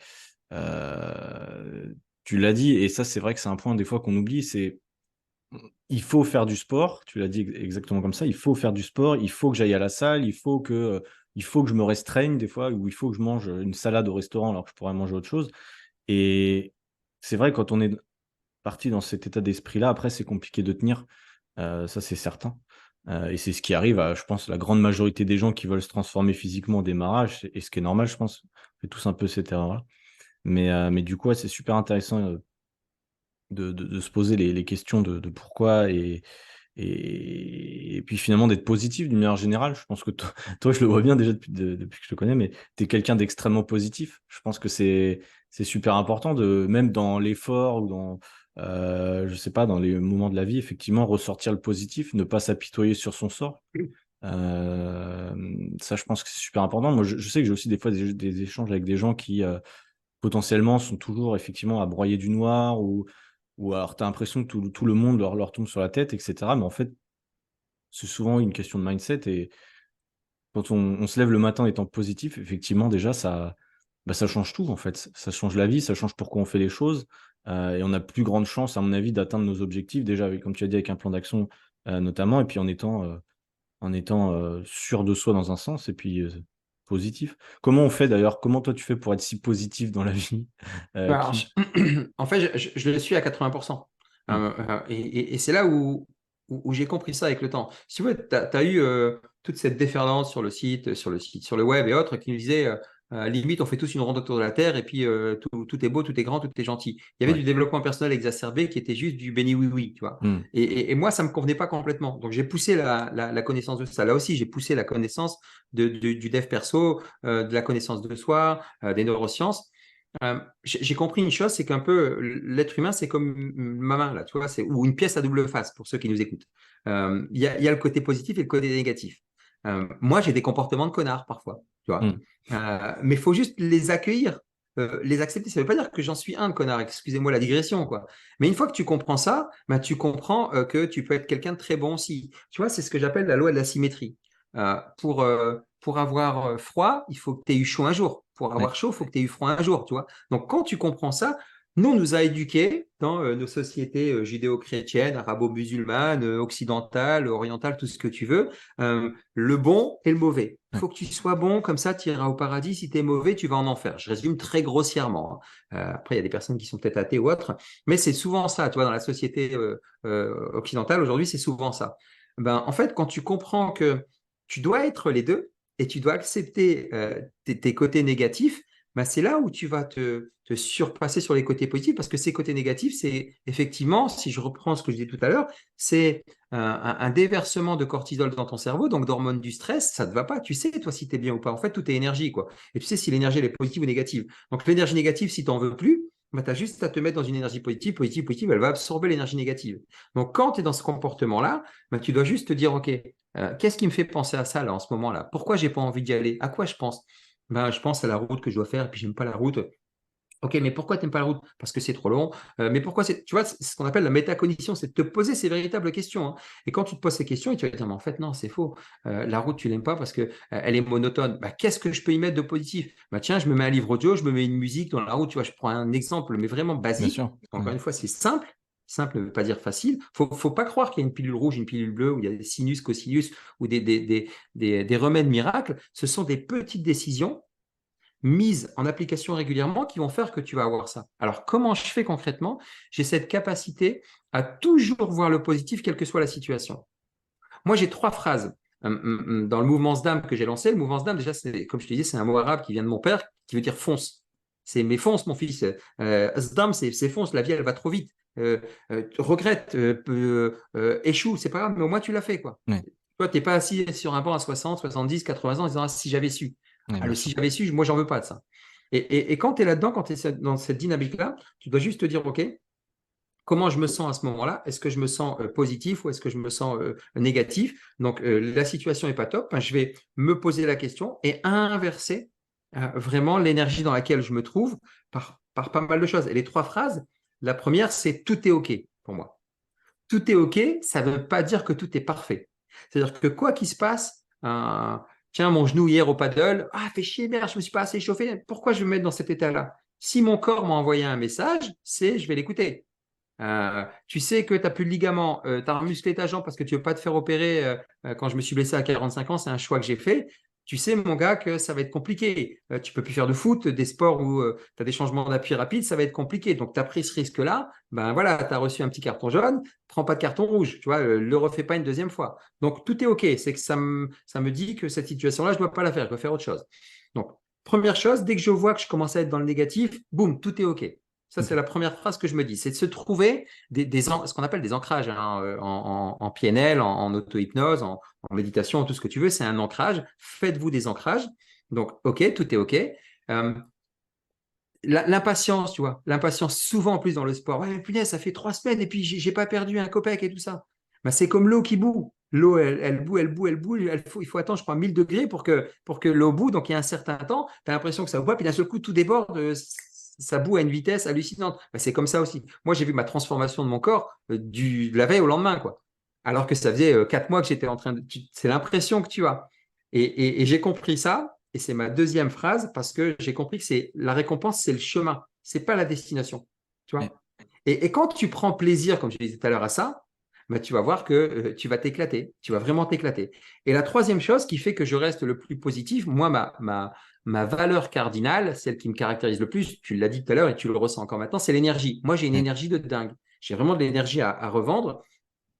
[SPEAKER 1] tu l'as dit, et ça, c'est vrai que c'est un point des fois qu'on oublie, c'est il faut faire du sport, tu l'as dit exactement comme ça, il faut faire du sport, il faut que j'aille à la salle, il faut que je me restreigne des fois, ou il faut que je mange une salade au restaurant alors que je pourrais manger autre chose. Et c'est vrai, quand on est parti dans cet état d'esprit-là, après, c'est compliqué de tenir, ça c'est certain. Et c'est ce qui arrive à, je pense, la grande majorité des gens qui veulent se transformer physiquement au démarrage, et ce qui est normal, je pense. On fait tous un peu cette erreur-là. Mais du coup, ouais, c'est super intéressant de se poser les questions de pourquoi, et puis finalement d'être positif d'une manière générale. Je pense que toi, je le vois bien déjà depuis que je te connais, mais tu es quelqu'un d'extrêmement positif. Je pense que c'est super important, même dans l'effort ou je sais pas, dans les moments de la vie, effectivement, ressortir le positif, ne pas s'apitoyer sur son sort. Euh, Ça, je pense que c'est super important. Moi, je sais que j'ai aussi des fois des échanges avec des gens qui potentiellement sont toujours effectivement à broyer du noir, ou alors tu as l'impression que tout le monde leur tombe sur la tête, etc. Mais en fait, c'est souvent une question de mindset. Et quand on se lève le matin étant positif, effectivement, déjà, ça change tout, en fait. Ça change la vie, ça change pourquoi on fait les choses. Et on a plus grande chance, à mon avis, d'atteindre nos objectifs, déjà, comme tu as dit, avec un plan d'action notamment, et puis en étant sûr de soi dans un sens. Et puis, positif. Comment on fait d'ailleurs? Comment toi tu fais pour être si positif dans la vie?
[SPEAKER 2] Alors,
[SPEAKER 1] Qui...
[SPEAKER 2] en fait, je le suis à 80%.
[SPEAKER 1] Hmm.
[SPEAKER 2] Et c'est là où j'ai compris ça avec le temps. Si tu veux, tu as eu toute cette déferlante sur le web et autres qui nous disait, limite, on fait tous une ronde autour de la Terre et puis tout est beau, tout est grand, tout est gentil. Il y avait
[SPEAKER 1] Ouais.
[SPEAKER 2] du développement personnel exacerbé qui était juste du béni oui-oui, tu vois.
[SPEAKER 1] Hmm.
[SPEAKER 2] Et moi, ça ne me convenait pas complètement. Donc, j'ai poussé la connaissance de ça. Là aussi, j'ai poussé la connaissance du dev perso, de la connaissance de soi, des neurosciences. J'ai compris une chose, c'est qu'un peu l'être humain, c'est comme ma main, là, tu vois, ou une pièce à double face pour ceux qui nous écoutent. Il y a le côté positif et le côté négatif. Moi, j'ai des comportements de connard parfois, tu vois.
[SPEAKER 1] Hmm.
[SPEAKER 2] Mais il faut juste les accueillir, les accepter. Ça ne veut pas dire que j'en suis un connard, excusez-moi la digression, quoi. Mais une fois que tu comprends ça, bah, tu comprends que tu peux être quelqu'un de très bon aussi. Tu vois, c'est ce que j'appelle la loi de la symétrie. Pour avoir froid, il faut que tu aies eu chaud un jour. Pour
[SPEAKER 1] Ouais.
[SPEAKER 2] avoir chaud, il faut que tu aies eu froid un jour, tu vois. Donc, quand tu comprends ça, nous, on nous a éduqués dans nos sociétés judéo-chrétiennes, arabo-musulmanes, occidentales, orientales, tout ce que tu veux, le bon et le mauvais. Il
[SPEAKER 1] Ouais.
[SPEAKER 2] faut que tu sois bon, comme ça, tu iras au paradis. Si tu es mauvais, tu vas en enfer. Je résume très grossièrement, hein. Après, il y a des personnes qui sont peut-être athées ou autres, mais c'est souvent ça, tu vois, dans la société occidentale, aujourd'hui, c'est souvent ça. Ben, en fait, quand tu comprends que tu dois être les deux et tu dois accepter tes côtés négatifs, ben c'est là où tu vas te surpasser sur les côtés positifs parce que ces côtés négatifs, c'est effectivement, si je reprends ce que je disais tout à l'heure, c'est un déversement de cortisol dans ton cerveau, donc d'hormones du stress, ça ne te va pas. Tu sais, toi, si tu es bien ou pas. En fait, tout est énergie, quoi. Et tu sais si l'énergie elle est positive ou négative. Donc, l'énergie négative, si tu n'en veux plus, ben, tu as juste à te mettre dans une énergie positive, positive, positive, elle va absorber l'énergie négative. Donc, quand tu es dans ce comportement-là, ben, tu dois juste te dire, OK, qu'est-ce qui me fait penser à ça là en ce moment-là? Pourquoi j'ai pas envie d'y aller? À quoi je pense? Ben, je pense à la route que je dois faire et puis j'aime pas la route. Ok, mais pourquoi tu n'aimes pas la route? Parce que c'est trop long. Mais pourquoi c'est. Tu vois, c'est ce qu'on appelle la métacognition, c'est de te poser ces véritables questions, hein. Et quand tu te poses ces questions, et tu vas te dire, mais en fait, non, c'est faux. La route, tu l'aimes pas parce que elle est monotone. Bah, qu'est-ce que je peux y mettre de positif? Bah, tiens, je me mets un livre audio, je me mets une musique dans la route. Tu vois, je prends un exemple, mais vraiment
[SPEAKER 1] Bien
[SPEAKER 2] basique.
[SPEAKER 1] sûr.
[SPEAKER 2] Encore
[SPEAKER 1] Ouais.
[SPEAKER 2] une fois, c'est simple. Simple ne veut pas dire facile. Faut pas croire qu'il y a une pilule rouge, une pilule bleue, où il y a des sinus, cosinus ou des remèdes miracles. Ce sont des petites décisions mises en application régulièrement qui vont faire que tu vas avoir ça. Alors, comment je fais concrètement? J'ai cette capacité à toujours voir le positif, quelle que soit la situation. Moi, j'ai 3 phrases dans le mouvement SDAM que j'ai lancé. Le mouvement SDAM, déjà, comme je te disais, c'est un mot arabe qui vient de mon père, qui veut dire fonce. C'est mais fonce, mon fils. SDAM, c'est fonce, la vie, elle va trop vite. Regrette, échoue, c'est pas grave, mais au moins tu l'as fait, quoi.
[SPEAKER 1] Ouais.
[SPEAKER 2] Toi, tu n'es pas assis sur un banc à 60, 70, 80 ans en disant ah, si j'avais su.
[SPEAKER 1] Ouais,
[SPEAKER 2] Ah,
[SPEAKER 1] bien
[SPEAKER 2] le
[SPEAKER 1] sûr.
[SPEAKER 2] si j'avais su, moi, j'en veux pas de ça. Et quand tu es là-dedans, quand tu es dans cette dynamique-là, tu dois juste te dire, OK, comment je me sens à ce moment-là? Est-ce que je me sens positif ou est-ce que je me sens négatif? Donc, la situation n'est pas top. Je vais me poser la question et inverser vraiment l'énergie dans laquelle je me trouve par pas mal de choses. Et les 3 phrases, la première, c'est tout est OK pour moi. Tout est OK, ça ne veut pas dire que tout est parfait. C'est-à-dire que quoi qu'il se passe, tiens, mon genou hier au paddle, ah, fait chier, merde, je ne me suis pas assez chauffé. Pourquoi je vais me mettre dans cet état-là? Si mon corps m'a envoyé un message, c'est je vais l'écouter. Tu sais que tu n'as plus de ligament, tu as musclé ta jambe parce que tu ne veux pas te faire opérer quand je me suis blessé à 45 ans, c'est un choix que j'ai fait. Tu sais, mon gars, que ça va être compliqué. Tu peux plus faire de foot, des sports où tu as des changements d'appui rapides, ça va être compliqué. Donc, tu as pris ce risque-là. Ben voilà, tu as reçu un petit carton jaune, prends pas de carton rouge. Tu vois, le refais pas une deuxième fois. Donc, tout est OK. C'est que ça me dit que cette situation-là, je ne dois pas la faire, je dois faire autre chose. Donc, première chose, dès que je vois que je commence à être dans le négatif, boum, tout est OK. Ça, c'est
[SPEAKER 1] Ok.
[SPEAKER 2] la première phrase que je me dis. C'est de se trouver ce qu'on appelle des ancrages hein, en PNL, en auto-hypnose, en méditation, tout ce que tu veux. C'est un ancrage. Faites-vous des ancrages. Donc, OK, tout est OK. L'impatience, tu vois. L'impatience, souvent en plus dans le sport. Ouais, mais punaise, ça fait 3 semaines et puis j'ai pas perdu un copec et tout ça. Ben, c'est comme l'eau qui bout. L'eau, elle bout, elle bout, elle bout. Il faut attendre, je crois, 1000 degrés pour que l'eau bout. Donc, il y a un certain temps, tu as l'impression que ça boit, puis d'un seul coup, tout déborde. Ça bout à une vitesse hallucinante. Ben, c'est comme ça aussi. Moi, j'ai vu ma transformation de mon corps de la veille au lendemain, quoi. Alors que ça faisait 4 mois que j'étais en train de. C'est l'impression que tu as. Et j'ai compris ça. Et c'est ma deuxième phrase parce que j'ai compris que c'est la récompense, c'est le chemin, c'est pas la destination. Tu
[SPEAKER 1] Ouais.
[SPEAKER 2] vois. Et quand tu prends plaisir, comme je disais tout à l'heure, à ça, bah, tu vas voir que tu vas t'éclater. Tu vas vraiment t'éclater. Et la troisième chose qui fait que je reste le plus positif, moi, ma valeur cardinale, celle qui me caractérise le plus, tu l'as dit tout à l'heure et tu le ressens encore maintenant, c'est l'énergie. Moi, j'ai une
[SPEAKER 1] Mm.
[SPEAKER 2] énergie de dingue. J'ai vraiment de l'énergie à revendre.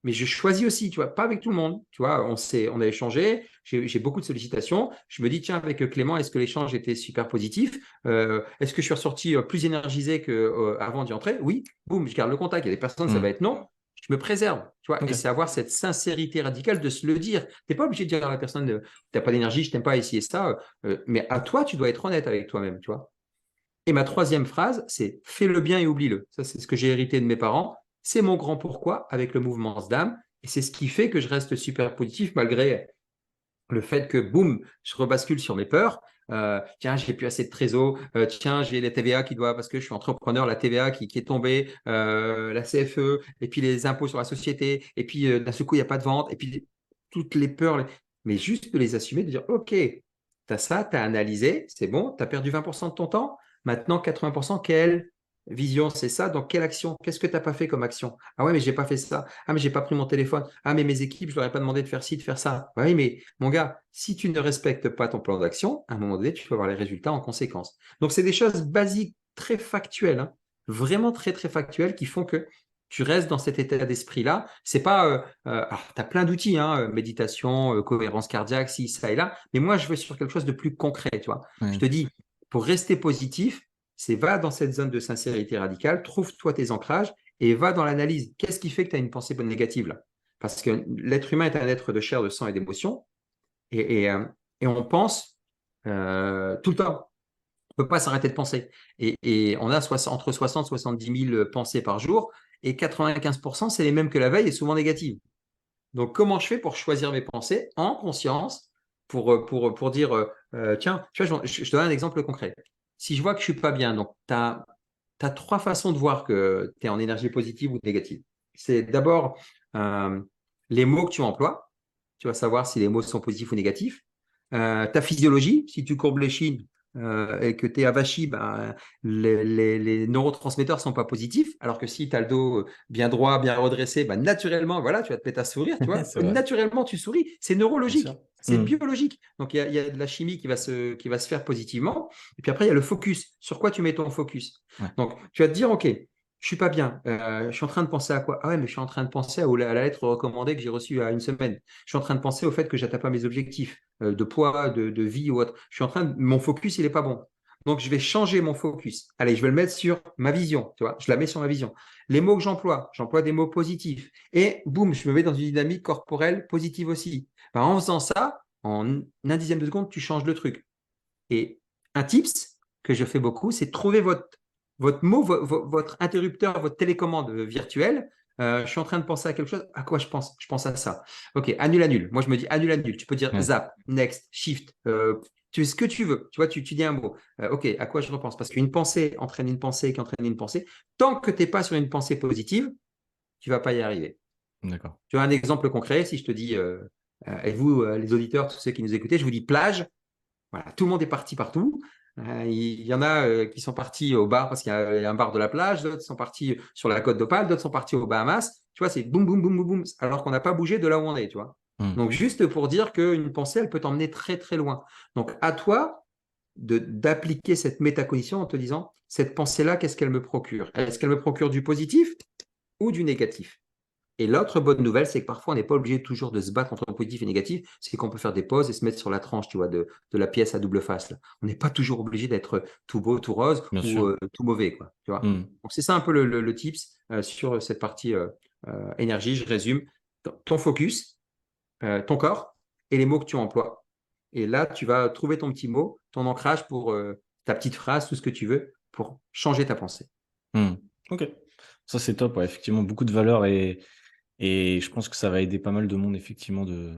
[SPEAKER 2] Mais je choisis aussi, tu vois, pas avec tout le monde. Tu vois, on a échangé, j'ai beaucoup de sollicitations. Je me dis, tiens, avec Clément, est-ce que l'échange était super positif? Est-ce que je suis ressorti plus énergisé qu'avant d'y entrer? Oui, boum, je garde le contact. Il y a des personnes, ça va
[SPEAKER 1] Mm.
[SPEAKER 2] être non. Je me préserve, tu vois, et
[SPEAKER 1] Ok.
[SPEAKER 2] c'est avoir cette sincérité radicale de se le dire. Tu n'es pas obligé de dire à la personne, tu n'as pas d'énergie, je t'aime pas ici et ça, mais à toi, tu dois être honnête avec toi-même, tu vois. Et ma troisième phrase, c'est fais le bien et oublie-le. Ça, c'est ce que j'ai hérité de mes parents. C'est mon grand pourquoi avec le mouvement SDAM. Et c'est ce qui fait que je reste super positif malgré le fait que, boum, je rebascule sur mes peurs. Tiens, j'ai plus assez de trésor. Tiens, j'ai la TVA qui doit, parce que je suis entrepreneur, la TVA qui est tombée, la CFE, et puis les impôts sur la société, et puis d'un seul coup, il n'y a pas de vente, et puis toutes les peurs. Mais juste de les assumer, de dire, OK, tu as ça, tu as analysé, c'est bon, tu as perdu 20% de ton temps. Maintenant, 80%, quelle vision c'est ça? Dans quelle action? Qu'est-ce que tu n'as pas fait comme action? Ah ouais, mais j'ai pas fait ça. Ah, mais j'ai pas pris mon téléphone. Ah, mais mes équipes, je leur ai pas demandé de faire ci, de faire ça. Oui, mais mon gars, si tu ne respectes pas ton plan d'action, à un moment donné, tu vas avoir les résultats en conséquence. Donc, c'est des choses basiques, très factuelles, hein, vraiment très, très factuelles qui font que tu restes dans cet état d'esprit-là. C'est pas, tu as plein d'outils, hein, méditation, cohérence cardiaque, ci, ça et là. Mais moi, je veux sur quelque chose de plus concret, tu vois. Je
[SPEAKER 1] Ouais.
[SPEAKER 2] te dis, pour rester positif, c'est va dans cette zone de sincérité radicale, trouve-toi tes ancrages et va dans l'analyse. Qu'est-ce qui fait que tu as une pensée négative là? Parce que l'être humain est un être de chair, de sang et d'émotion et, et, euh, et on pense tout le temps. On ne peut pas s'arrêter de penser. Et on a entre 60 et 70 000 pensées par jour et 95%, c'est les mêmes que la veille et souvent négatives. Donc, comment je fais pour choisir mes pensées en conscience pour dire, tiens, tu vois, je te donne un exemple concret. Si je vois que je ne suis pas bien, donc tu as trois façons de voir que tu es en énergie positive ou négative. C'est d'abord euh, les mots que tu emploies. Tu vas savoir si les mots sont positifs ou négatifs. Ta physiologie, si tu courbes les chines et que tu es avachi, ben, les neurotransmetteurs ne sont pas positifs. Alors que si tu as le dos bien droit, bien redressé, ben, naturellement, voilà, tu vas te mettre à sourire. Tu vois,
[SPEAKER 1] C'est vrai.
[SPEAKER 2] naturellement, tu souris. C'est
[SPEAKER 1] Bien sûr.
[SPEAKER 2] neurologique, c'est
[SPEAKER 1] Mm.
[SPEAKER 2] biologique. Donc, il y a de la chimie qui va se faire positivement. Et puis après, il y a le focus. Sur quoi tu mets ton focus?
[SPEAKER 1] Ouais.
[SPEAKER 2] Donc, tu vas te dire, OK, je suis pas bien. Je suis en train de penser à quoi? Ah ouais, mais je suis en train de penser à la lettre recommandée que j'ai reçue il y a une semaine. Je suis en train de penser au fait que j'atteins pas mes objectifs de poids, de vie ou autre. Je suis en train de... Mon focus, il est pas bon. Donc, je vais changer mon focus. Allez, je vais le mettre sur ma vision. Tu vois, je la mets sur ma vision. Les mots que j'emploie des mots positifs. Et boum, je me mets dans une dynamique corporelle positive aussi. Ben, en faisant ça, en un dixième de seconde, tu changes le truc. Et un tips que je fais beaucoup, c'est trouver votre mot, votre interrupteur, votre télécommande virtuelle. Je suis en train de penser à quelque chose. À quoi je pense? Je pense à ça. OK, annule, annule. Moi, je me dis annule, annule. Tu peux dire
[SPEAKER 1] Ouais.
[SPEAKER 2] zap, next, shift. Tu fais ce que tu veux. Tu vois, tu dis un mot. OK, à quoi je repense? Parce qu'une pensée entraîne une pensée qui entraîne une pensée. Tant que tu n'es pas sur une pensée positive, tu ne vas pas y arriver.
[SPEAKER 1] D'accord.
[SPEAKER 2] Tu as un exemple concret. Si je te dis, et vous, les auditeurs, tous ceux qui nous écoutez, je vous dis plage. Voilà, tout le monde est parti partout. Il y en a qui sont partis au bar parce qu'il y a un bar de la plage, d'autres sont partis sur la côte d'Opale, d'autres sont partis aux Bahamas. Tu vois, c'est boum, boum, boum, boum, boum, alors qu'on n'a pas bougé de là où on est, tu vois.
[SPEAKER 1] Mm.
[SPEAKER 2] Donc, juste pour dire qu'une pensée, elle peut t'emmener très, très loin. Donc, à toi d'appliquer cette métacognition en te disant, cette pensée-là, qu'est-ce qu'elle me procure? Est-ce qu'elle me procure du positif ou du négatif? Et l'autre bonne nouvelle, c'est que parfois, on n'est pas obligé toujours de se battre entre positif et négatif. C'est qu'on peut faire des pauses et se mettre sur la tranche, tu vois, de la pièce à double face, là. On n'est pas toujours obligé d'être tout beau, tout rose
[SPEAKER 1] Bien
[SPEAKER 2] ou
[SPEAKER 1] sûr.
[SPEAKER 2] tout mauvais, quoi, tu vois.
[SPEAKER 1] Mm.
[SPEAKER 2] Donc, c'est ça un peu le tips sur cette partie énergie. Je résume. Ton focus, ton corps et les mots que tu emploies. Et là, tu vas trouver ton petit mot, ton ancrage pour ta petite phrase, tout ce que tu veux pour changer ta pensée.
[SPEAKER 1] Mm. Ok. Ça, c'est top. Ouais. Effectivement, beaucoup de valeur et je pense que ça va aider pas mal de monde, effectivement, de.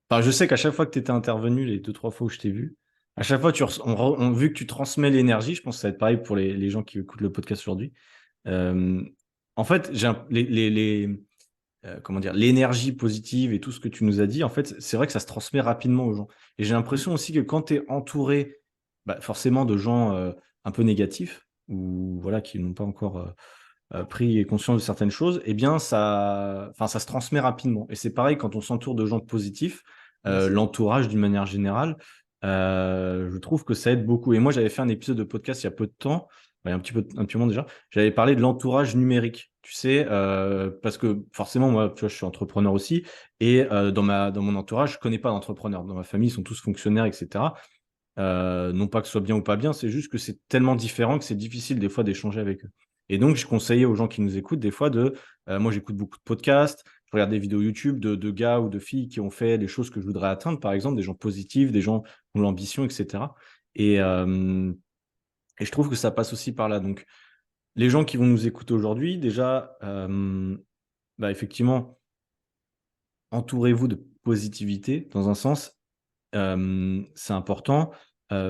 [SPEAKER 1] Enfin, je sais qu'à chaque fois que tu étais intervenu, les deux, trois fois où je t'ai vu, à chaque fois, vu que tu transmets l'énergie, je pense que ça va être pareil pour les gens qui écoutent le podcast aujourd'hui. Euh, En fait, comment dire, l'énergie positive et tout ce que tu nous as dit, en fait, c'est vrai que ça se transmet rapidement aux gens. Et j'ai l'impression aussi que quand tu es entouré, bah, forcément de gens un peu négatifs ou voilà, qui n'ont pas encore pris conscience de certaines choses, eh bien, ça se transmet rapidement. Et c'est pareil quand on s'entoure de gens positifs,
[SPEAKER 2] Merci.
[SPEAKER 1] l'entourage d'une manière générale, je trouve que ça aide beaucoup. Et moi, j'avais fait un épisode de podcast il y a peu de temps, il y a un petit moment déjà, j'avais parlé de l'entourage numérique. Tu sais, parce que forcément, moi, tu vois, je suis entrepreneur aussi, et dans mon entourage, je connais pas d'entrepreneurs. Dans ma famille, ils sont tous fonctionnaires, etc. Non pas que ce soit bien ou pas bien, c'est juste que c'est tellement différent que c'est difficile des fois d'échanger avec eux. Et donc, je conseillais aux gens qui nous écoutent des fois moi j'écoute beaucoup de podcasts, je regarde des vidéos YouTube de gars ou de filles qui ont fait des choses que je voudrais atteindre, par exemple, des gens positifs, des gens qui ont l'ambition, etc. Et, euh, et je trouve que ça passe aussi par là. Donc, les gens qui vont nous écouter aujourd'hui, déjà, bah, effectivement, entourez-vous de positivité dans un sens. C'est important.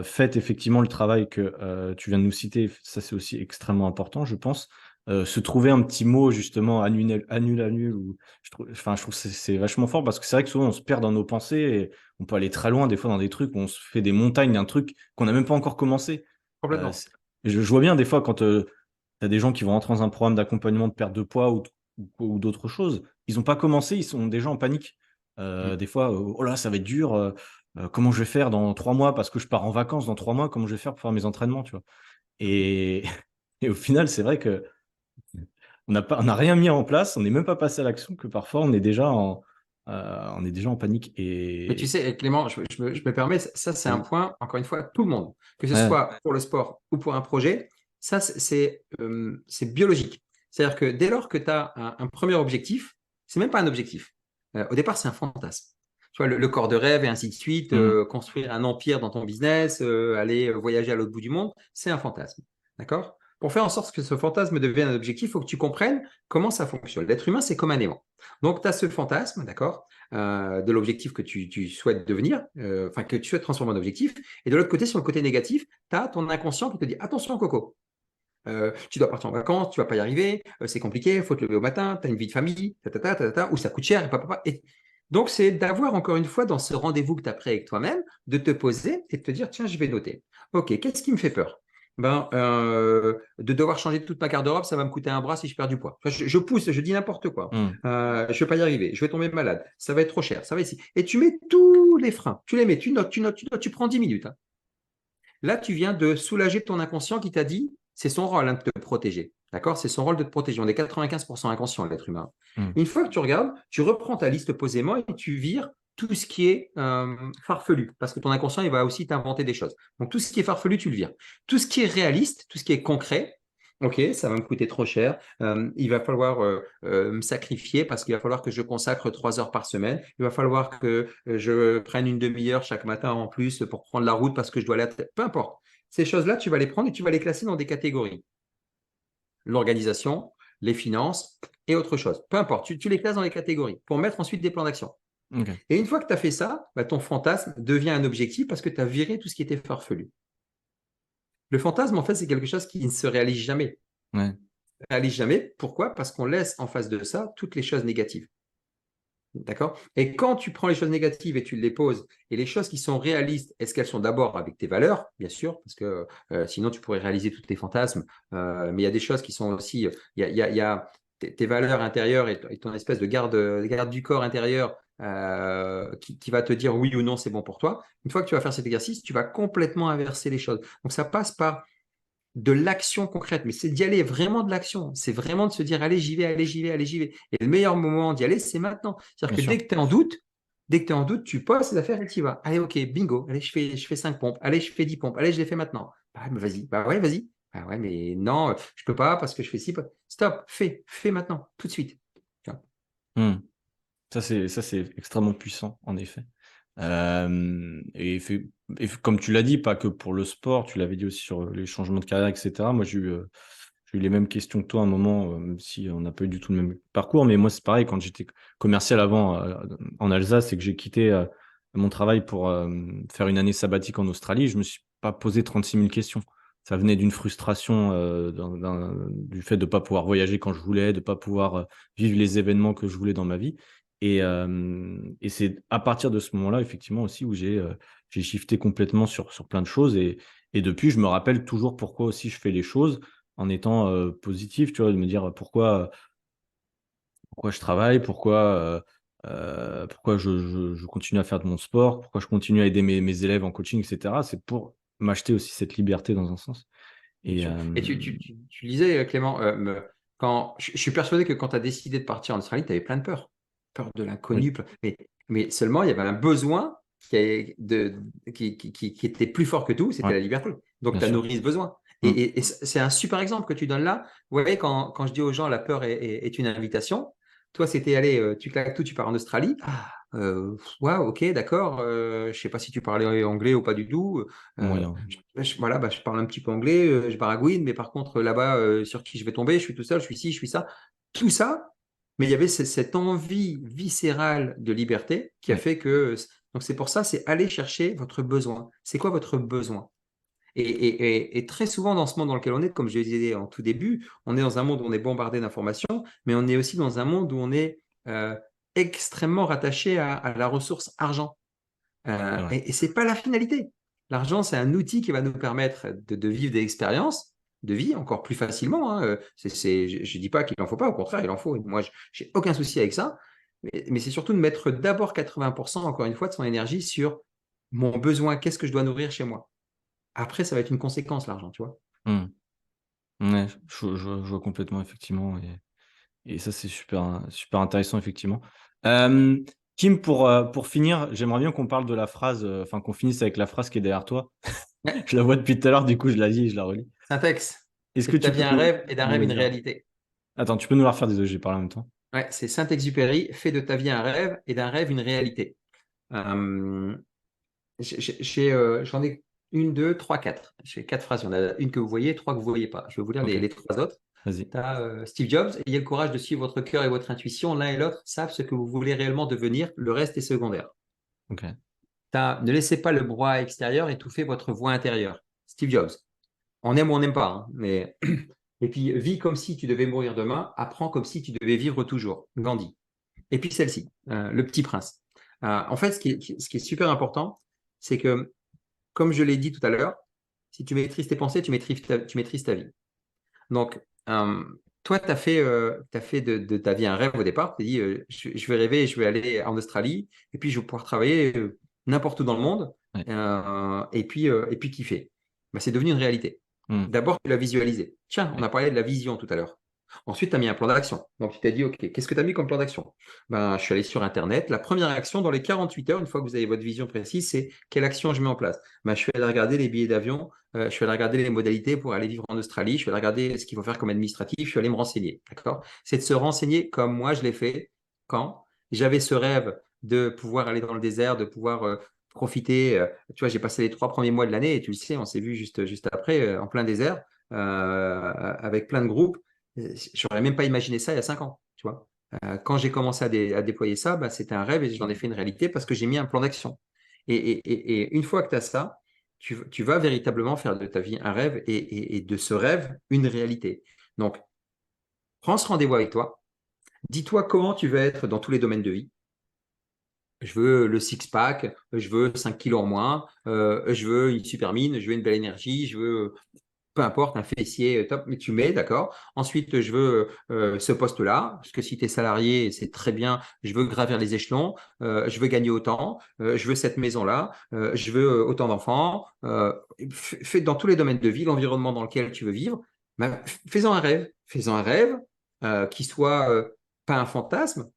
[SPEAKER 1] Faites effectivement le travail que, tu viens de nous citer, ça c'est aussi extrêmement important, je pense. Se trouver un petit mot justement annule ou je trouve que c'est vachement fort parce que c'est vrai que souvent on se perd dans nos pensées et on peut aller très loin des fois dans des trucs où on se fait des montagnes d'un truc qu'on n'a même pas encore commencé.
[SPEAKER 2] Complètement.
[SPEAKER 1] C'est je vois bien des fois quand, tu as des gens qui vont rentrer dans un programme d'accompagnement de perte de poids ou d'autres choses, ils ont pas commencé, ils sont déjà en panique.
[SPEAKER 2] Mm.
[SPEAKER 1] Des fois, «Oh là, ça va être dur, comment je vais faire dans 3 mois? Parce que je pars en vacances dans 3 mois, comment je vais faire pour faire mes entraînements?» Tu vois? Et et au final, c'est vrai qu'on on n'a rien mis en place, on n'est même pas passé à l'action que parfois on est déjà en panique
[SPEAKER 2] Mais tu
[SPEAKER 1] et
[SPEAKER 2] sais, Clément, je me permets, ça c'est un
[SPEAKER 1] vas-y.
[SPEAKER 2] point, encore une fois, tout le monde, que ce
[SPEAKER 1] Ouais.
[SPEAKER 2] soit pour le sport ou pour un projet, ça c'est biologique. C'est-à-dire que dès lors que tu as un premier objectif, c'est même pas un objectif. Au départ, c'est un fantasme. Tu vois, le corps de rêve et ainsi de suite,
[SPEAKER 1] Mmh.
[SPEAKER 2] construire un empire dans ton business, aller voyager à l'autre bout du monde, c'est un fantasme. D'accord? Pour faire en sorte que ce fantasme devienne un objectif, il faut que tu comprennes comment ça fonctionne. L'être humain, c'est comme un aimant. Donc, tu as ce fantasme, d'accord? De l'objectif que tu souhaites devenir, enfin que tu souhaites transformer en objectif. Et de l'autre côté, sur le côté négatif, tu as ton inconscient qui te dit attention, Coco, tu dois partir en vacances, tu vas pas y arriver, c'est compliqué, il faut te lever au matin, tu as une vie de famille, ou ça coûte cher, et donc, c'est d'avoir encore une fois dans ce rendez-vous que tu as pris avec toi-même, de te poser et de te dire tiens, je vais noter. Ok, qu'est-ce qui me fait peur? De devoir changer toute ma garde-robe, ça va me coûter un bras si je perds du poids. Enfin, je pousse, je dis n'importe quoi.
[SPEAKER 1] Mmh.
[SPEAKER 2] Je ne vais pas y arriver, je vais tomber malade, ça va être trop cher, ça va ici. Et tu mets tous les freins, tu les mets, tu notes, tu notes, tu notes, tu prends 10 minutes, hein. Là, tu viens de soulager ton inconscient qui t'a dit, c'est son rôle hein, de te protéger. D'accord? C'est son rôle de te protéger. On est 95% inconscient, l'être humain.
[SPEAKER 1] Mmh.
[SPEAKER 2] Une fois que tu regardes, tu reprends ta liste posément et tu vires tout ce qui est farfelu. Parce que ton inconscient, il va aussi t'inventer des choses. Donc, tout ce qui est farfelu, tu le vires. Tout ce qui est réaliste, tout ce qui est concret, OK, ça va me coûter trop cher. Il va falloir me sacrifier parce qu'il va falloir que je consacre 3 heures par semaine. Il va falloir que je prenne une demi-heure chaque matin en plus pour prendre la route parce que je dois aller Peu importe. Ces choses-là, tu vas les prendre et tu vas les classer dans des catégories. L'organisation, les finances et autre chose. Peu importe, tu les classes dans les catégories pour mettre ensuite des plans d'action.
[SPEAKER 1] OK.
[SPEAKER 2] Et une fois que tu as fait ça, bah, ton fantasme devient un objectif parce que tu as viré tout ce qui était farfelu. Le fantasme, en fait, c'est quelque chose qui ne se réalise jamais.
[SPEAKER 1] Ouais.
[SPEAKER 2] Réalise jamais. Pourquoi? Parce qu'on laisse en face de ça toutes les choses négatives. D'accord? Et quand tu prends les choses négatives et tu les poses, et les choses qui sont réalistes, est-ce qu'elles sont d'abord avec tes valeurs? Bien sûr, parce que sinon tu pourrais réaliser tous tes fantasmes. Mais il y a des choses qui sont aussi, il y a tes valeurs intérieures et ton espèce de garde du corps intérieur qui va te dire oui ou non, c'est bon pour toi. Une fois que tu vas faire cet exercice, tu vas complètement inverser les choses. Donc ça passe par de l'action concrète, mais c'est d'y aller vraiment de l'action. C'est vraiment de se dire, allez, j'y vais, allez, j'y vais, allez, j'y vais. Et le meilleur moment d'y aller, c'est maintenant. C'est-à-dire
[SPEAKER 1] Bien
[SPEAKER 2] que
[SPEAKER 1] sûr.
[SPEAKER 2] dès que tu es en doute, tu poses ces affaires et tu y vas. Allez, ok, bingo, allez, je fais 5 pompes, allez, je fais 10 pompes, allez, je les fais maintenant. Bah, mais vas-y, bah ouais, vas-y. Bah ouais, mais non, je peux pas parce que je fais 6 pompes. Stop, fais maintenant, tout de suite. Tu vois.
[SPEAKER 1] Mmh. Ça c'est extrêmement puissant, en effet. Comme tu l'as dit, pas que pour le sport, tu l'avais dit aussi sur les changements de carrière, et cetera. Moi, j'ai eu les mêmes questions que toi à un moment, même si on n'a pas eu du tout le même parcours. Mais moi, c'est pareil, quand j'étais commercial avant, en Alsace et que j'ai quitté, mon travail pour, faire une année sabbatique en Australie, je me suis pas posé 36 000 questions. Ça venait d'une frustration, du fait de pas pouvoir voyager quand je voulais, de pas pouvoir, vivre les événements que je voulais dans ma vie. Et c'est à partir de ce moment-là, effectivement, aussi, où j'ai shifté complètement sur plein de choses et depuis, je me rappelle toujours pourquoi aussi je fais les choses. en étant positif, tu vois, de me dire pourquoi je travaille, pourquoi je continue à faire de mon sport, pourquoi je continue à aider mes élèves en coaching, etc. C'est pour m'acheter aussi cette liberté dans un sens.
[SPEAKER 2] Bien
[SPEAKER 1] Et
[SPEAKER 2] sûr. Et tu disais, Clément, je suis persuadé que quand tu as décidé de partir en Australie, tu avais plein de peur. Peur de
[SPEAKER 1] oui,
[SPEAKER 2] l'inconnu. Mais seulement, il y avait un besoin qui était plus fort que tout, c'était
[SPEAKER 1] ouais,
[SPEAKER 2] la liberté. Donc,
[SPEAKER 1] bien
[SPEAKER 2] tu as
[SPEAKER 1] sûr.
[SPEAKER 2] nourri ce besoin.
[SPEAKER 1] Mm.
[SPEAKER 2] Et c'est un super exemple que tu donnes là. Vous voyez, quand je dis aux gens, la peur est une invitation, toi, c'était, allez, tu claques tout, tu pars en Australie. Waouh, ok, d'accord. Je ne sais pas si tu parlais anglais ou pas du tout. Euh,
[SPEAKER 1] Moyen.
[SPEAKER 2] voilà, je parle un petit peu anglais, je baragouine, mais par contre, là-bas, sur qui je vais tomber, je suis tout seul, je suis ci, je suis ça. Tout ça, mais il y avait cette envie viscérale de liberté qui a
[SPEAKER 1] Ouais,
[SPEAKER 2] fait que. Donc, c'est pour ça, c'est aller chercher votre besoin. C'est quoi votre besoin? Et très souvent, dans ce monde dans lequel on est, comme je le disais en tout début, on est dans un monde où on est bombardé d'informations, mais on est aussi dans un monde où on est extrêmement rattaché à la ressource argent.
[SPEAKER 1] c'est vrai.
[SPEAKER 2] Et ce n'est pas la finalité. L'argent, c'est un outil qui va nous permettre de vivre des expériences de vie encore plus facilement, hein. Je ne dis pas qu'il n'en faut pas, au contraire, il en faut. Moi, je n'ai aucun souci avec ça. Mais c'est surtout de mettre d'abord 80%, encore une fois, de son énergie sur mon besoin, qu'est-ce que je dois nourrir chez moi. Après, ça va être une conséquence, l'argent, tu vois.
[SPEAKER 1] Mm. Ouais, je vois complètement, effectivement. Et ça, c'est super intéressant, effectivement. Hem, Kim, pour finir, j'aimerais bien qu'on parle de la phrase, enfin, qu'on finisse avec la phrase qui est derrière toi.
[SPEAKER 2] Ouais.
[SPEAKER 1] Je la vois depuis tout à l'heure, du coup, je la lis et je la relis.
[SPEAKER 2] Syntaxe,
[SPEAKER 1] Est-ce
[SPEAKER 2] fait
[SPEAKER 1] que
[SPEAKER 2] de ta
[SPEAKER 1] tu
[SPEAKER 2] vie
[SPEAKER 1] peux
[SPEAKER 2] un
[SPEAKER 1] nous
[SPEAKER 2] rêve et d'un
[SPEAKER 1] nous
[SPEAKER 2] rêve
[SPEAKER 1] la
[SPEAKER 2] une
[SPEAKER 1] dire?
[SPEAKER 2] réalité.
[SPEAKER 1] Attends, tu peux nous la refaire? Désolé, j'ai parlé en même temps.
[SPEAKER 2] Ouais, c'est Saint-Exupéry, fait de ta vie un rêve et d'un rêve une réalité. Euh, J'en ai une, deux, trois, quatre. J'ai quatre phrases. Il y en a une que vous voyez, trois que vous ne voyez pas. Je vais vous lire
[SPEAKER 1] OK,
[SPEAKER 2] les trois autres.
[SPEAKER 1] vas-y.
[SPEAKER 2] Tu as Steve Jobs, ayez le courage de suivre votre cœur et votre intuition. L'un et l'autre savent ce que vous voulez réellement devenir. Le reste est secondaire.
[SPEAKER 1] OK.
[SPEAKER 2] Ne laissez pas le brouhaha extérieur étouffer votre voix intérieure. Steve Jobs. On aime ou on n'aime pas, hein, mais... Et puis, vis comme si tu devais mourir demain. Apprends comme si tu devais vivre toujours. Gandhi. Et puis celle-ci, Le Petit Prince. En fait, ce qui est super important, c'est que comme je l'ai dit tout à l'heure, si tu maîtrises tes pensées, tu maîtrises ta vie. Donc, toi, t'as fait de ta vie un rêve au départ. Tu as dit, je vais rêver, je vais aller en Australie, et puis je vais pouvoir travailler n'importe où dans le monde,
[SPEAKER 1] Ouais.
[SPEAKER 2] et puis kiffer. Ben, c'est devenu une réalité.
[SPEAKER 1] Mmh.
[SPEAKER 2] D'abord, tu l'as visualisé. Tiens, on
[SPEAKER 1] Ouais.
[SPEAKER 2] a parlé de la vision tout à l'heure. Ensuite, tu as mis un plan d'action. Donc, tu t'es dit, OK, qu'est-ce que tu as mis comme plan d'action? Ben, je suis allé sur Internet. La première action dans les 48 heures, une fois que vous avez votre vision précise, c'est quelle action je mets en place? Ben, je suis allé regarder les billets d'avion, je suis allé regarder les modalités pour aller vivre en Australie, je suis allé regarder ce qu'il faut faire comme administratif, je suis allé me renseigner. D'accord? C'est de se renseigner comme moi je l'ai fait quand j'avais ce rêve de pouvoir aller dans le désert, de pouvoir profiter. Tu vois, j'ai passé les 3 premiers mois de l'année et tu le sais, on s'est vu juste après, en plein désert, avec plein de groupes. J'aurais même pas imaginé ça il y a 5 ans, tu vois. Quand j'ai commencé à déployer ça, bah, c'était un rêve et j'en ai fait une réalité parce que j'ai mis un plan d'action. Et une fois que tu as ça, tu vas véritablement faire de ta vie un rêve et de ce rêve une réalité. Donc, prends ce rendez-vous avec toi. Dis-toi comment tu veux être dans tous les domaines de vie. Je veux le six-pack, je veux 5 kilos en moins, je veux une super mine, je veux une belle énergie, je veux peu importe, un fessier top, mais tu mets, d'accord. Ensuite, je veux ce poste-là, parce que si tu es salarié, c'est très bien. Je veux gravir les échelons, je veux gagner autant, je veux cette maison-là, je veux autant d'enfants. Fais dans tous les domaines de vie, l'environnement dans lequel tu veux vivre, ben, fais-en un rêve. Fais-en un rêve qui soit pas un fantasme,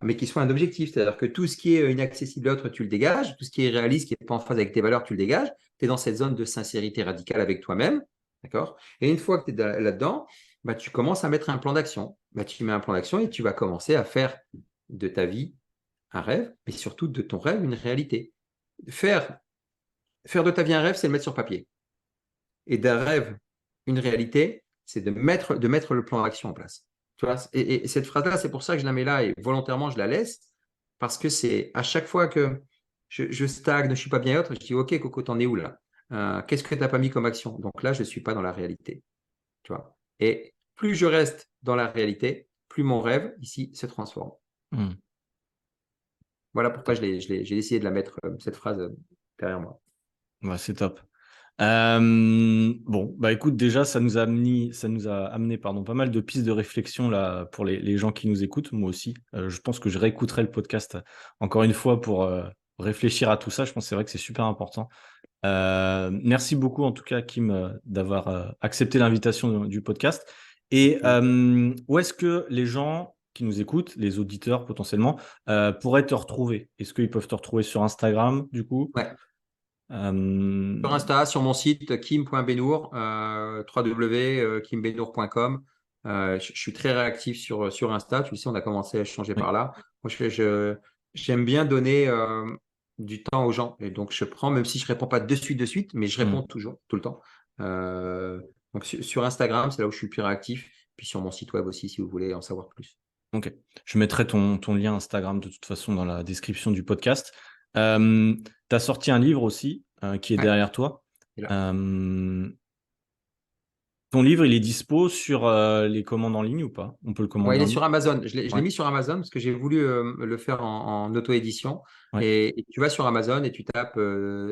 [SPEAKER 2] mais qui soit un objectif. C'est-à-dire que tout ce qui est inaccessible à l'autre, tu le dégages. Tout ce qui est réaliste, qui n'est pas en phase avec tes valeurs, tu le dégages. Tu es dans cette zone de sincérité radicale avec toi-même. D'accord? Et une fois que tu es là-dedans, bah, tu commences à mettre un plan d'action. Bah, tu mets un plan d'action et tu vas commencer à faire de ta vie un rêve, mais surtout de ton rêve une réalité. Faire, faire de ta vie un rêve, c'est le mettre sur papier. Et d'un rêve une réalité, c'est de mettre le plan d'action en place. Tu vois? Et cette phrase-là, c'est pour ça que je la mets là et volontairement, je la laisse, parce que c'est à chaque fois que je stagne, je ne suis pas bien autre, je dis, OK, Coco, t'en es où là? Qu'est-ce que tu n'as pas mis comme action? Donc là, je ne suis pas dans la réalité. Tu vois. Et plus je reste dans la réalité, plus mon rêve ici se transforme.
[SPEAKER 1] Mmh.
[SPEAKER 2] Voilà pourquoi j'ai décidé de la mettre, cette phrase derrière moi.
[SPEAKER 1] Ouais, c'est top. Bon, bah écoute, déjà, ça nous a amené pas mal de pistes de réflexion là pour les gens qui nous écoutent. Moi aussi, je pense que je réécouterai le podcast encore une fois pour réfléchir à tout ça. Je pense que c'est vrai que c'est super important. Merci beaucoup en tout cas, Kim, d'avoir accepté l'invitation du podcast. Et où est-ce que les gens qui nous écoutent, les auditeurs potentiellement, pourraient te retrouver? Est-ce qu'ils peuvent te retrouver sur Instagram, du coup?
[SPEAKER 2] Ouais.
[SPEAKER 1] Euh,
[SPEAKER 2] Sur Insta, sur mon site kim.benour, www.kimbenour.com. Je suis très réactif sur Insta. Tu sais, on a commencé à échanger
[SPEAKER 1] oui.
[SPEAKER 2] par là. Moi, j'aime bien donner du temps aux gens. Et donc, je prends, même si je ne réponds pas de suite, mais je réponds
[SPEAKER 1] Mm.
[SPEAKER 2] toujours, tout le temps. Donc, sur Instagram, c'est là où je suis le plus réactif. Puis sur mon site web aussi, si vous voulez en savoir plus.
[SPEAKER 1] Ok. Je mettrai ton lien Instagram de toute façon dans la description du podcast. Tu as sorti un livre aussi qui est
[SPEAKER 2] Ouais,
[SPEAKER 1] derrière toi.
[SPEAKER 2] et là.
[SPEAKER 1] Euh, Ton livre, il est dispo sur les commandes en ligne ou pas? On peut le
[SPEAKER 2] Ouais,
[SPEAKER 1] commander
[SPEAKER 2] il
[SPEAKER 1] en
[SPEAKER 2] est
[SPEAKER 1] ligne?
[SPEAKER 2] sur Amazon. Je l'ai
[SPEAKER 1] Ouais.
[SPEAKER 2] mis sur Amazon parce que j'ai voulu le faire en auto-édition.
[SPEAKER 1] Ouais.
[SPEAKER 2] Et tu vas sur Amazon et tu tapes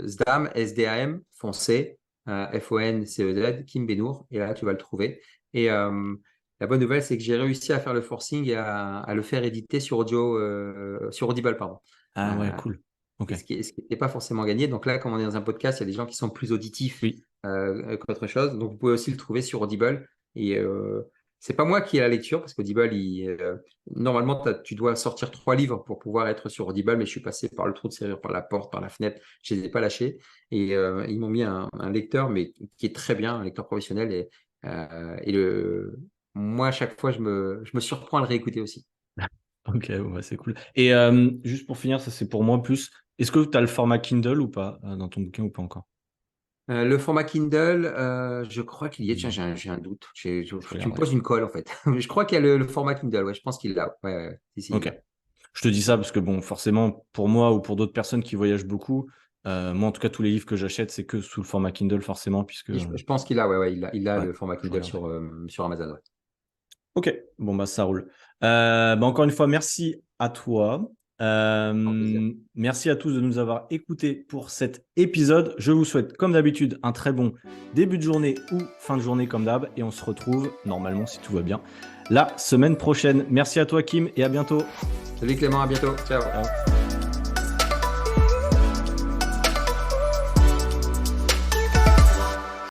[SPEAKER 2] SDAM, S-D-A-M, foncé, F-O-N-C-E-Z, Kim Benour. Et là, tu vas le trouver. Et la bonne nouvelle, c'est que j'ai réussi à faire le forcing et à le faire éditer sur Audible, pardon.
[SPEAKER 1] Ah ouais,
[SPEAKER 2] Euh,
[SPEAKER 1] cool. Ok.
[SPEAKER 2] et ce qui n'était pas forcément gagné. Donc là, comme on est dans un podcast, il y a des gens qui sont plus auditifs
[SPEAKER 1] Oui.
[SPEAKER 2] qu'autre chose. Donc vous pouvez aussi le trouver sur Audible. Et c'est pas moi qui ai la lecture parce qu'Audible, normalement, tu dois sortir 3 livres pour pouvoir être sur Audible, mais je suis passé par le trou de serrure, par la porte, par la fenêtre. Je ne les ai pas lâchés. Et ils m'ont mis un lecteur, mais qui est très bien, un lecteur professionnel. Moi, à chaque fois, je me surprends à le réécouter aussi.
[SPEAKER 1] Ok, bon, bah, c'est cool. Et juste pour finir, ça c'est pour moi plus. Est-ce que tu as le format Kindle ou pas dans ton bouquin ou pas encore?
[SPEAKER 2] Le format Kindle, je crois qu'il y est. Tiens,
[SPEAKER 1] Hmm,
[SPEAKER 2] j'ai un doute.
[SPEAKER 1] je
[SPEAKER 2] Tu me
[SPEAKER 1] regarderai.
[SPEAKER 2] poses une colle, en fait. Je crois qu'il y a le format Kindle. Ouais, je pense qu'il l'a. Ouais, ouais, ouais. Si, si, il
[SPEAKER 1] Ok.
[SPEAKER 2] l'a.
[SPEAKER 1] Je te dis ça parce que bon, forcément, pour moi ou pour d'autres personnes qui voyagent beaucoup, moi en tout cas, tous les livres que j'achète, c'est que sous le format Kindle forcément, puisque
[SPEAKER 2] Je pense qu'il a. Ouais, ouais, il a
[SPEAKER 1] ouais,
[SPEAKER 2] le format
[SPEAKER 1] je
[SPEAKER 2] Kindle
[SPEAKER 1] regarderai.
[SPEAKER 2] sur Amazon. Ouais.
[SPEAKER 1] Ok, bon bah ça roule. Bah, encore une fois, merci à toi.
[SPEAKER 2] Grand plaisir.
[SPEAKER 1] Merci à tous de nous avoir écoutés pour cet épisode. Je vous souhaite, comme d'habitude, un très bon début de journée ou fin de journée comme d'hab. Et on se retrouve, normalement, si tout va bien, la semaine prochaine. Merci à toi, Kim, et à bientôt.
[SPEAKER 2] Salut Clément, à bientôt. Ciao.
[SPEAKER 1] Ciao.